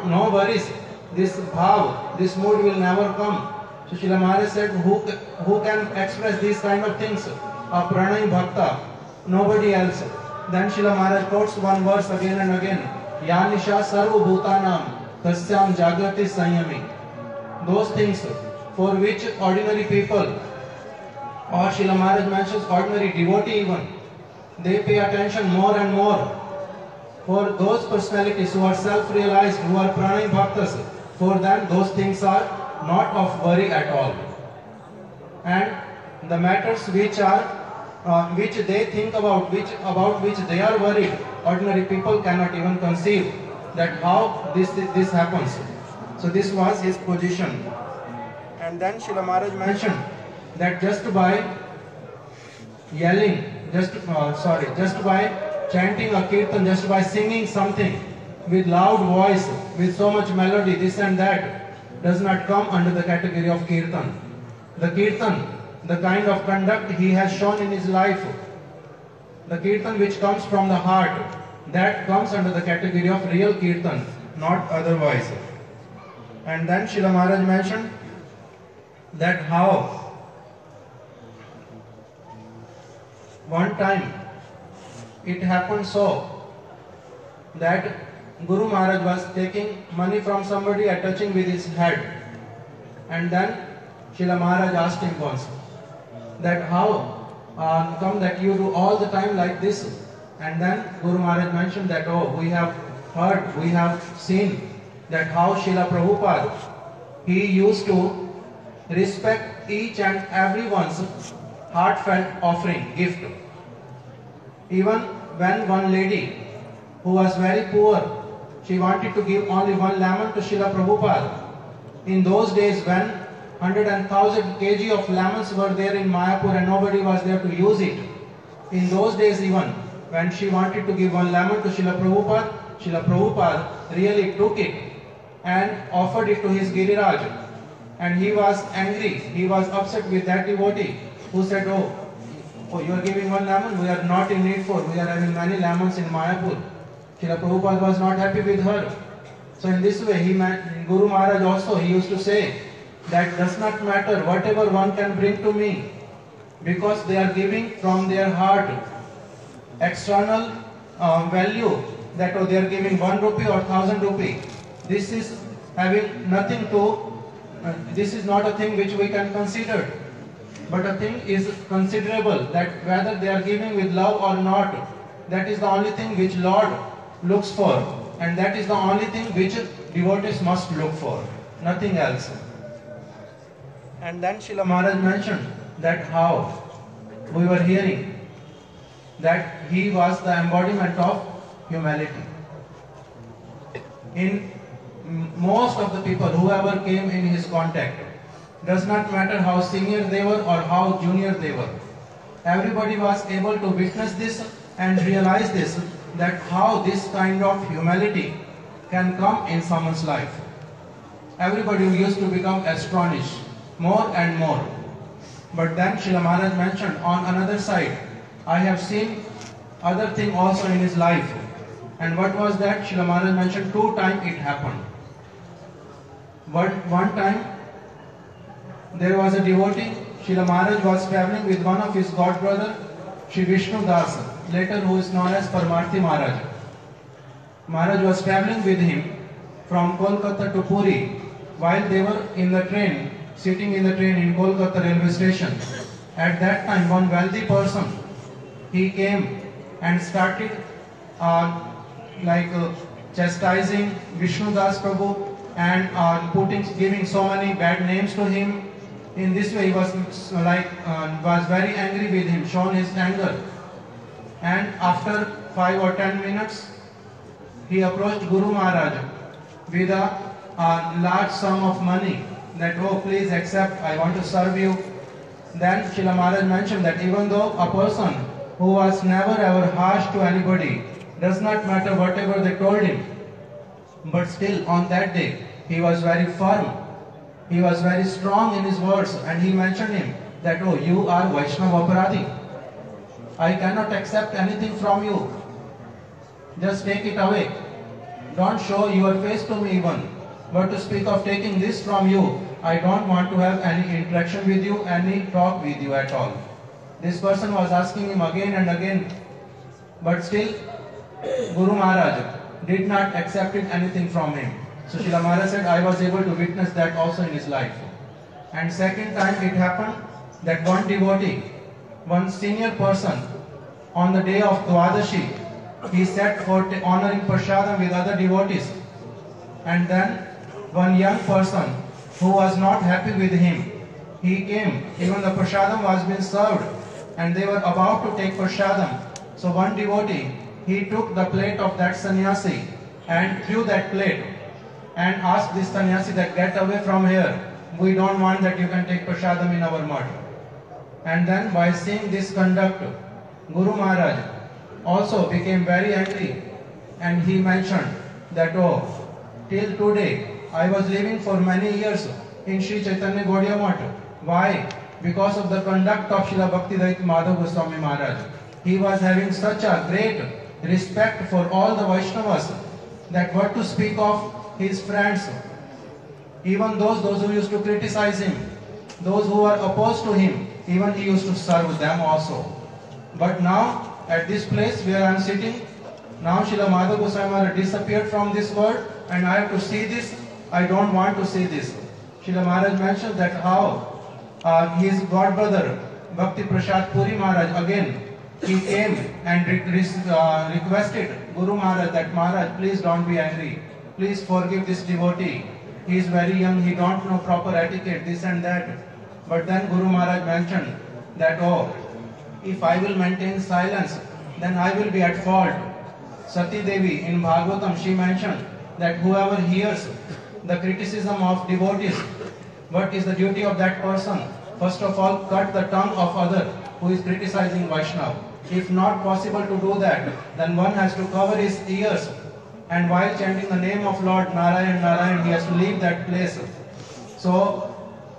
no worries. This bhav, this mood will never come. So Srila Maharaj said, who can express these kind of things? A pranay bhakta, nobody else. Then Srila Maharaj quotes one verse again and again. Yanisha sarva bhutanam tasyam jagrati sanyami. Those things for which ordinary people, or Srila Maharaj mentions ordinary devotee even, they pay attention more and more. For those personalities who are self-realized, who are pranay bhaktas, for them those things are not of worry at all. And the matters which they think about, which they are worried, ordinary people cannot even conceive that how this happens. So this was his position. And then Srila Maharaj mentioned that just by yelling, just by chanting a kirtan, just by singing something with loud voice, with so much melody, this and that, does not come under the category of kirtan. The kirtan, the kind of conduct he has shown in his life, the kirtan which comes from the heart, that comes under the category of real kirtan, not otherwise. And then Srila Maharaj mentioned that how one time it happened so that Guru Maharaj was taking money from somebody and touching with his head, and then Srila Maharaj asked him once that how come that you do all the time like this? And then Guru Maharaj mentioned that, oh, we have heard, we have seen that how Srila Prabhupada, he used to respect each and everyone's heartfelt offering, gift. Even when one lady who was very poor, she wanted to give only one lemon to Srila Prabhupada. In those days when 100,000 kg of lemons were there in Mayapur and nobody was there to use it, in those days even when she wanted to give one lemon to Srila Prabhupada really took it and offered it to his Giriraj. And he was angry, he was upset with that devotee who said, oh, you are giving one lemon, we are not in need for, we are having many lemons in Mayapur. Srila Prabhupada was not happy with her. So in this way, Guru Maharaj also, he used to say, that does not matter whatever one can bring to me, because they are giving from their heart external value, that they are giving 1 rupee or 1,000 rupee. This is having nothing to, this is not a thing which we can consider, but a thing is considerable, that whether they are giving with love or not, that is the only thing which Lord looks for, and that is the only thing which devotees must look for, nothing else. And then Srila Maharaj mentioned that how we were hearing that he was the embodiment of humility. In most of the people, whoever came in his contact, does not matter how senior they were or how junior they were, everybody was able to witness this and realize this, that how this kind of humility can come in someone's life. Everybody used to become astonished more and more. But then Srila Maharaj mentioned on another side, I have seen other thing also in his life. And what was that? Srila Maharaj mentioned 2 times it happened. One time there was a devotee, Srila Maharaj was traveling with one of his god brother, Sri Vishnu Das, later who is known as Paramarthi Maharaj. Maharaj was traveling with him from Kolkata to Puri. While they were in the train, sitting in the train in Kolkata railway station, at that time one wealthy person, he came and started chastising Vishnu Das Prabhu and giving so many bad names to him. In this way he was very angry with him, shown his anger. And after 5 or 10 minutes, he approached Guru Maharaj with a large sum of money, that, oh, please accept, I want to serve you. Then Srila Maharaj mentioned that even though a person who was never ever harsh to anybody, does not matter whatever they told him, but still on that day he was very firm, he was very strong in his words, and he mentioned him that, oh, you are Vaishnava Aparadhi, I cannot accept anything from you, just take it away, don't show your face to me even. But to speak of taking this from you, I don't want to have any interaction with you, any talk with you at all. This person was asking him again and again But still, Guru Maharaj did not accept anything from him. So Srila Maharaj said, I was able to witness that also in his life. And second time it happened that one devotee, one senior person, on the day of Dwadashi, he sat for honoring Prashadam with other devotees. And then one young person who was not happy with him, he came, even the Prashadam was being served and they were about to take Prashadam. So one devotee, he took the plate of that sannyasi and threw that plate and asked this sannyasi that get away from here. We don't want that you can take Prashadam in our mud. And then by seeing this conduct, Guru Maharaj also became very angry and he mentioned that, oh, till today I was living for many years in Sri Chaitanya Gaudiya Math. Why? Because of the conduct of Srila Bhaktivedanta Madhav Goswami Maharaj. He was having such a great respect for all the Vaishnavas that what to speak of his friends, even those who used to criticize him, those who were opposed to him, even he used to serve them also. But now, at this place where I am sitting, now Srila Madhav Goswami Maharaj disappeared from this world and I have to see this. I don't want to see this. Srila Maharaj mentioned that how his godbrother Bhakti Prasad Puri Maharaj again, he came and requested Guru Maharaj that Maharaj, please don't be angry. Please forgive this devotee. He is very young, he don't know proper etiquette, this and that. But then Guru Maharaj mentioned that, oh, if I will maintain silence, then I will be at fault. Sati Devi in Bhagavatam, she mentioned that whoever hears the criticism of devotees, what is the duty of that person? First of all, cut the tongue of other who is criticizing Vaishnava. If not possible to do that, then one has to cover his ears, and while chanting the name of Lord Narayan, Narayan, he has to leave that place. So,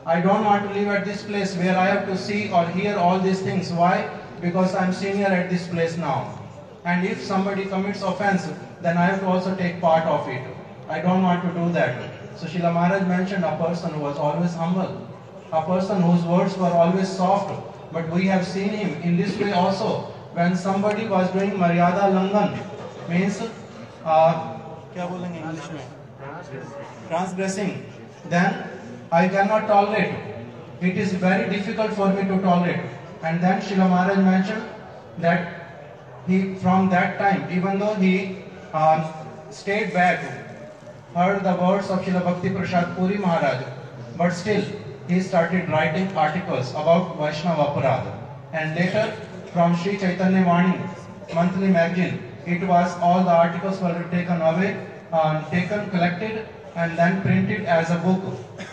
I don't want to live at this place where I have to see or hear all these things. Why? Because I am senior at this place now. And if somebody commits offense, then I have to also take part of it. I don't want to do that. So Srila Maharaj mentioned a person who was always humble, a person whose words were always soft. But we have seen him in this way also. When somebody was doing Maryada Langan, means, क्या बोलेंगे English में? Transgressing, then I cannot tolerate. It is very difficult for me to tolerate. And then Srila Maharaj mentioned that he, from that time, even though he stayed back, heard the words of Srila Bhakti Prasad Puri Maharaj, but still he started writing articles about Vaishnava Aparadha. And later, from Sri Chaitanya Vani monthly magazine, it was all the articles were taken away, collected, and then printed as a book,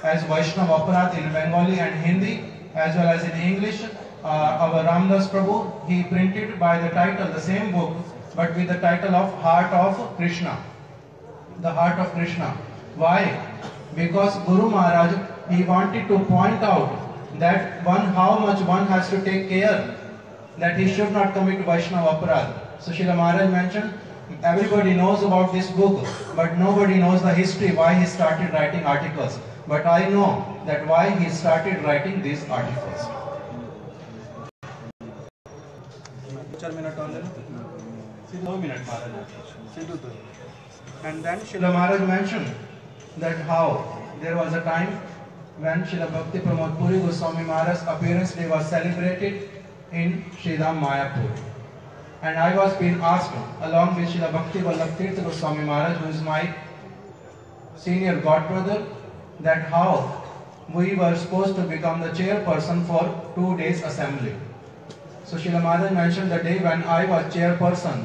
as Vaishnava Aparadha in Bengali and Hindi, as well as in English. Our Ramdas Prabhu, he printed by the title, the same book, but with the title of Heart of Krishna. The Heart of Krishna. Why? Because Guru Maharaj, he wanted to point out that how much one has to take care that he should not commit Vaishnava Aparadha. So Srila Maharaj mentioned, everybody knows about this book, but nobody knows the history, why he started writing articles. But I know that why he started writing these articles. 4 minutes on the 2 minutes Maharaj. And then Srila Maharaj mentioned that how there was a time when Srila Bhakti Pramod Puri Goswami Maharaj's appearance day was celebrated in Sridham Mayapur. And I was being asked, along with Srila Bhakti Vallabh Tirtha Goswami Maharaj, who is my senior godbrother, that how we were supposed to become the chairperson for 2 days assembly. So Srila Maharaj mentioned the day when I was chairperson.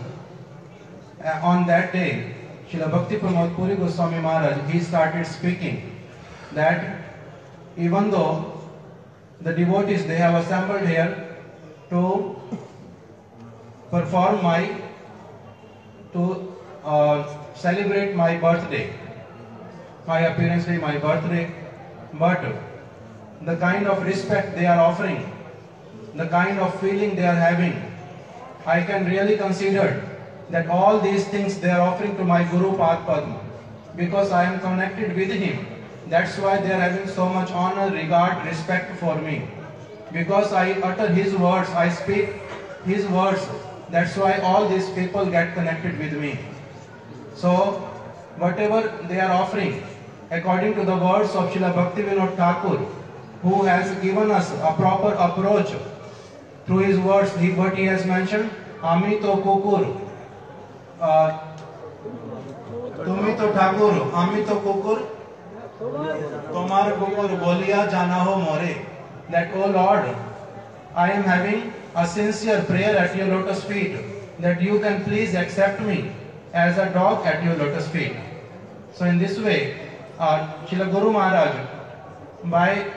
On that day, Srila Bhakti Pramod Puri Goswami Maharaj, he started speaking that even though the devotees, they have assembled here to perform celebrate my birthday, my appearance day, my birthday, but the kind of respect they are offering, the kind of feeling they are having, I can really consider that all these things they are offering to my Guru Pad Padma, because I am connected with him. That's why they are having so much honor, regard, respect for me. Because I utter his words, I speak his words, That's why all these people get connected with me. So whatever they are offering, according to the words of Srila Bhaktivinoda Thakur, who has given us a proper approach through his words, what he has mentioned, Ami to kukur, Tumi to Thakur, Ami to kukur, Tomar kukur bolia jana ho more. That, oh Lord, I am having a sincere prayer at your lotus feet, that you can please accept me as a dog at your lotus feet. So in this way, Srila Guru Maharaj, by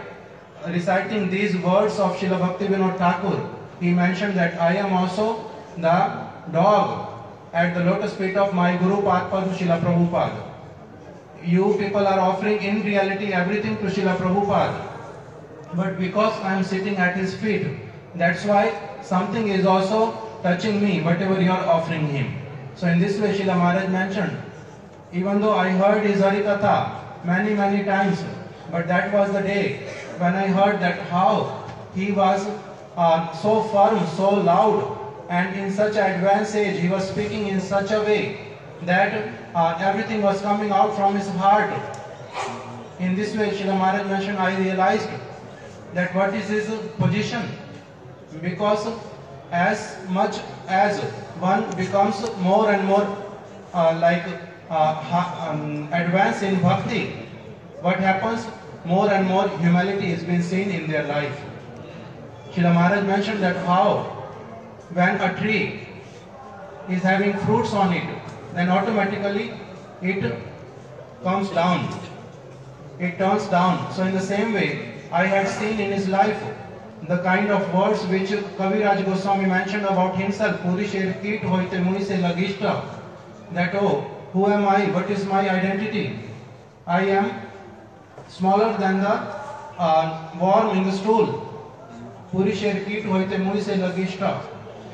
reciting these words of Srila Bhaktivinoda Thakur, he mentioned that I am also the dog at the lotus feet of my Guru Padma Srila Prabhupada. You people are offering in reality everything to Srila Prabhupada, but because I am sitting at his feet, that's why something is also touching me, whatever you are offering him. So in this way, Srila Maharaj mentioned, even though I heard his Harikatha many times, but that was the day when I heard that how he was so firm, so loud, and in such an advanced age, he was speaking in such a way that everything was coming out from his heart. In this way, Srila Maharaj mentioned, I realized that what is his position, because as much as one becomes more and more advanced in bhakti, what happens, more and more humility is being seen in their life. Srila Maharaj mentioned that how when a tree is having fruits on it, then automatically it comes down, it turns down. So in the same way, I had seen in his life the kind of words which Kaviraj Goswami mentioned about himself, Puri Sher Kit Hoite Muni Se Lagishta, that oh, who am I, what is my identity? I am smaller than the worm in the stool. Puri Sher Kit Hoite Muni Se Lagishta,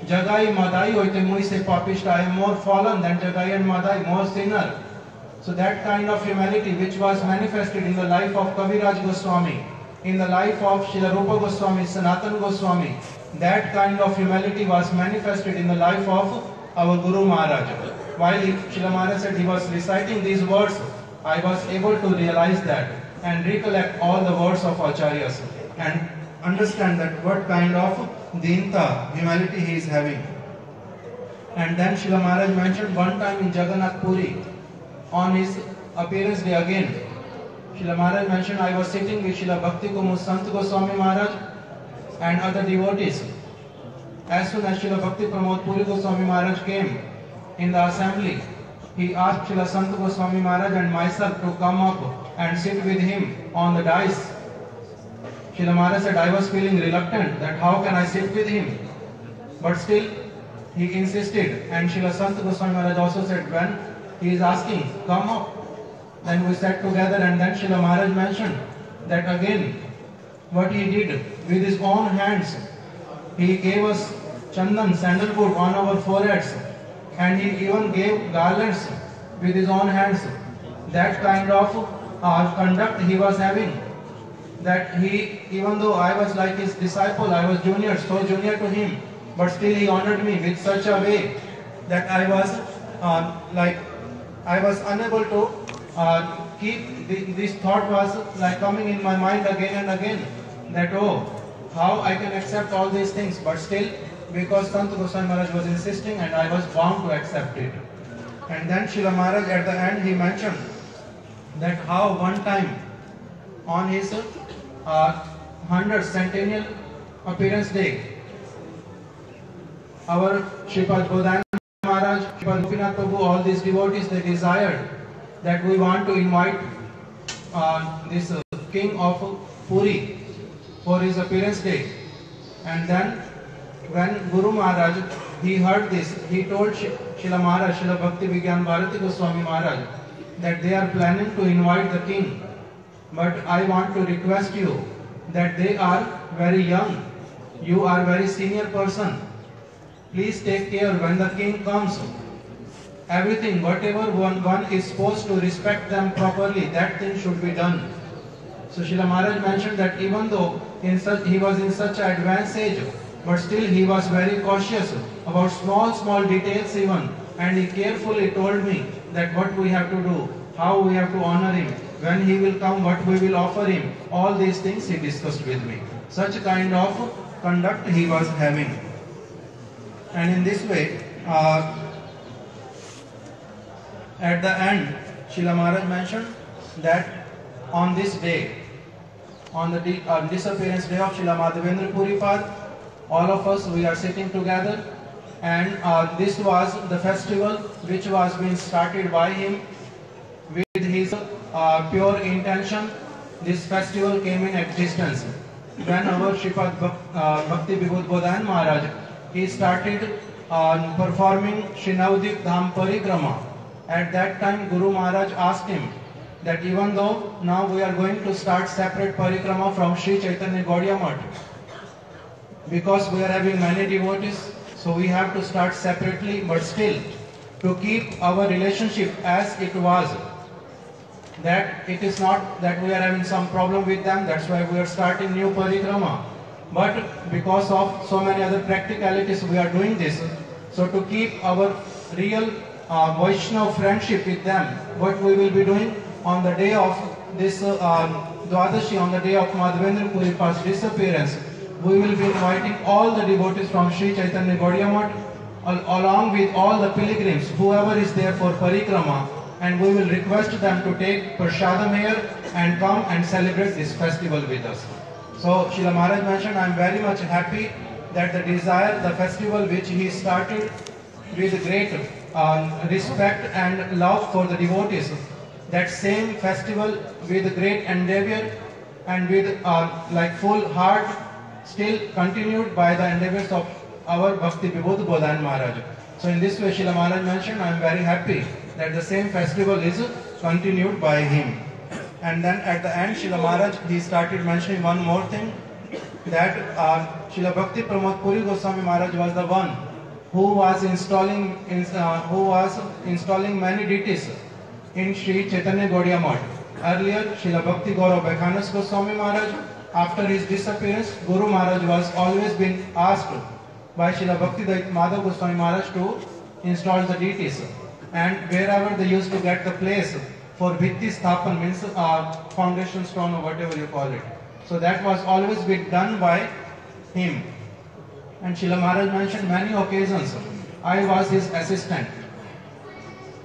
Jagai Madai Hoite Muni Se Papishta, I am more fallen than Jagai and Madai, more sinner. So that kind of humanity which was manifested in the life of Kaviraj Goswami, in the life of Srila Rupa Goswami, Sanatana Goswami, that kind of humility was manifested in the life of our Guru Maharaj. While Srila Maharaj said he was reciting these words, I was able to realize that and recollect all the words of Acharyas and understand that what kind of dinta, humility he is having. And then Srila Maharaj mentioned one time in Jagannath Puri, on his appearance day again, Srila Maharaj mentioned, I was sitting with Srila Bhakti Kumar Sant Goswami Maharaj and other devotees. As soon as Srila Bhakti Pramod Puri Goswami Maharaj came in the assembly, he asked Srila Sant Goswami Maharaj and myself to come up and sit with him on the dais. Srila Maharaj said, I was feeling reluctant that how can I sit with him? But still, he insisted, and Srila Sant Goswami Maharaj also said, when he is asking, come up. Then we sat together, and then Srila Maharaj mentioned that again, what he did with his own hands, he gave us chandan, sandalwood on our foreheads, and he even gave garlands with his own hands. That kind of conduct he was having, that he, even though I was like his disciple, I was junior, so junior to him, but still he honored me with such a way that I was unable to keep this thought was like coming in my mind again and again, that oh, how I can accept all these things, but still, because Sant Goswami Maharaj was insisting and I was bound to accept it. And then Srila Maharaj at the end he mentioned that how one time on his 100th centennial appearance day, our Shripad Bodhana Maharaj, Shripad Gopinath Prabhu, all these devotees, they desired that we want to invite this king of Puri for his appearance day. And then when Guru Maharaj, he heard this, he told Srila Maharaj, Srila Bhakti Vigyan Bharati Goswami Maharaj, that they are planning to invite the king. But I want to request you that they are very young. You are very senior person. Please take care when the king comes. Everything, whatever one is supposed to respect them properly, that thing should be done. So Srila Maharaj mentioned that even though he was in such an advanced age, but still he was very cautious about small details even, and he carefully told me that what we have to do, how we have to honor him, when he will come, what we will offer him. All these things he discussed with me. Such kind of conduct he was having. And in this way, at the end, Srila Maharaj mentioned that on this day, on the disappearance day of Srila Madhavendra Puripad, all of us, we are sitting together, and this was the festival which was being started by him with his pure intention. This festival came in existence when our Shripad Bhakti Vibhuti Bodhayan Maharaj, he started performing Shri Navadvip Dham Parikrama. At that time, Guru Maharaj asked him that even though now we are going to start separate parikrama from Sri Chaitanya Gaudiya Math, because we are having many devotees, so we have to start separately, but still to keep our relationship as it was, that it is not that we are having some problem with them, that's why we are starting new parikrama, but because of so many other practicalities we are doing this. So to keep our real Vaishnava friendship with them, what we will be doing on the day of this Dwadashi, on the day of Madhavendra Puripad's disappearance, we will be inviting all the devotees from Sri Chaitanya Gaudiya Math along with all the pilgrims, whoever is there for parikrama, and we will request them to take prasadam here and come and celebrate this festival with us. So Srila Maharaj mentioned, I am very much happy that the desire, the festival which he started with great respect and love for the devotees, that same festival with great endeavor and with like full heart still continued by the endeavors of our Bhakti Vibhuti Bodhayan Maharaj. So in this way, Srila Maharaj mentioned, I am very happy that the same festival is continued by him. And then at the end, Srila Maharaj, he started mentioning one more thing, that Srila Bhakti Pramod Puri Goswami Maharaj was the one who was installing many deities in Sri Chaitanya Gaudiya Math. Earlier, Srila Bhakti Gaurav Bhaikhanas Goswami Maharaj, after his disappearance, Guru Maharaj was always been asked by Srila Bhakti Dait Madhav Goswami Maharaj to install the deities. And wherever they used to get the place for Bhitti Sthapan, means foundation stone or whatever you call it. So that was always been done by him. And Srila Maharaj mentioned many occasions, I was his assistant.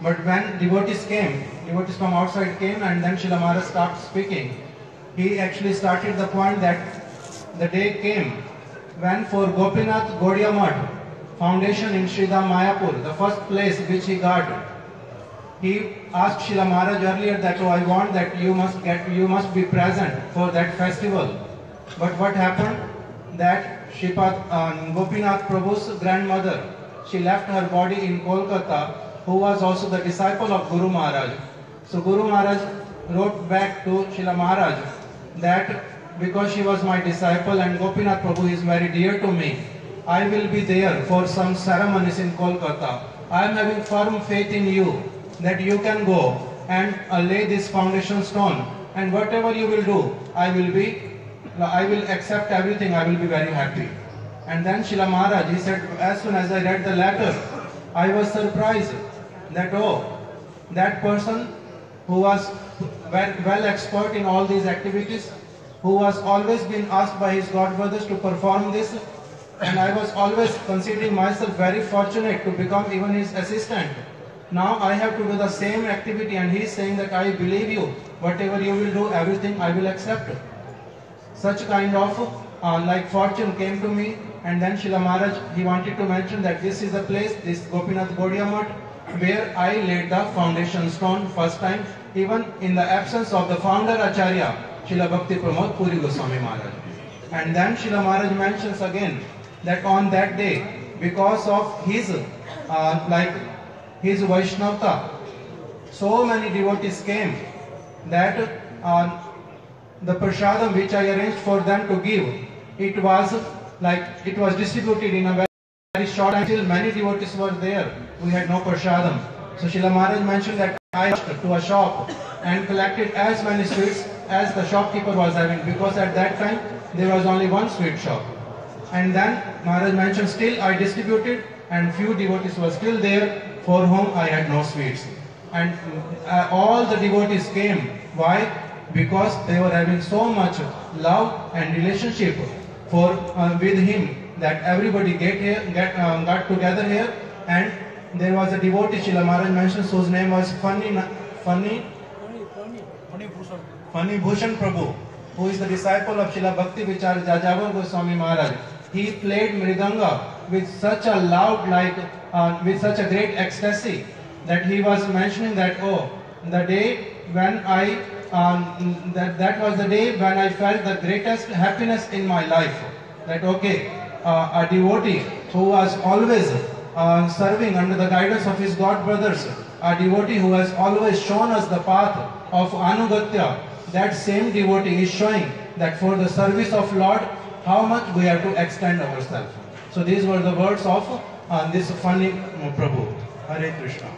But when devotees from outside came, and then Srila Maharaj started speaking, he actually started the point that the day came when for Gopinath Gaudiya Math foundation in Sridham Mayapur, the first place which he got, he asked Srila Maharaj earlier that, oh, I want that you must be present for that festival. But what happened? That Gopinath Prabhu's grandmother, she left her body in Kolkata, who was also the disciple of Guru Maharaj. So Guru Maharaj wrote back to Srila Maharaj that because she was my disciple and Gopinath Prabhu is very dear to me, I will be there for some ceremonies in Kolkata. I am having firm faith in you that you can go and lay this foundation stone, and whatever you will do, I will accept everything, I will be very happy. And then Srila Maharaj, he said, as soon as I read the letter, I was surprised that, oh, that person who was well expert in all these activities, who was always been asked by his godbrothers to perform this, and I was always considering myself very fortunate to become even his assistant. Now I have to do the same activity, and he is saying that I believe you, whatever you will do, everything I will accept. Such kind of like fortune came to me, and then Srila Maharaj, he wanted to mention that this is the place, this Gopinath Gaudiya Math, where I laid the foundation stone first time, even in the absence of the founder Acharya, Srila Bhakti Pramod Puri Goswami Maharaj. And then Srila Maharaj mentions again that on that day, because of his his Vaishnavata, so many devotees came that the prasadam which I arranged for them to give, it was distributed in a very short time. Still many devotees were there. We had no prasadam. So Srila Maharaj mentioned that I went to a shop and collected as many sweets as the shopkeeper was having, because at that time there was only one sweet shop. And then Maharaj mentioned, still I distributed, and few devotees were still there for whom I had no sweets. And all the devotees came. Why? Because they were having so much love and relationship with him that everybody got together here. And there was a devotee, Srila Maharaj mentions, whose name was Phani Bhushan Prabhu, who is the disciple of Srila Bhakti Vichar Jajavar Goswami Maharaj. He played mridanga with such a loud, with such a great ecstasy, that he was mentioning that, oh, the day when that was the day when I felt the greatest happiness in my life. That okay, a devotee who was always serving under the guidance of his god brothers, a devotee who has always shown us the path of Anugatya, that same devotee is showing that for the service of Lord, how much we have to extend ourselves. So these were the words of this Phani Prabhu. Hare Krishna.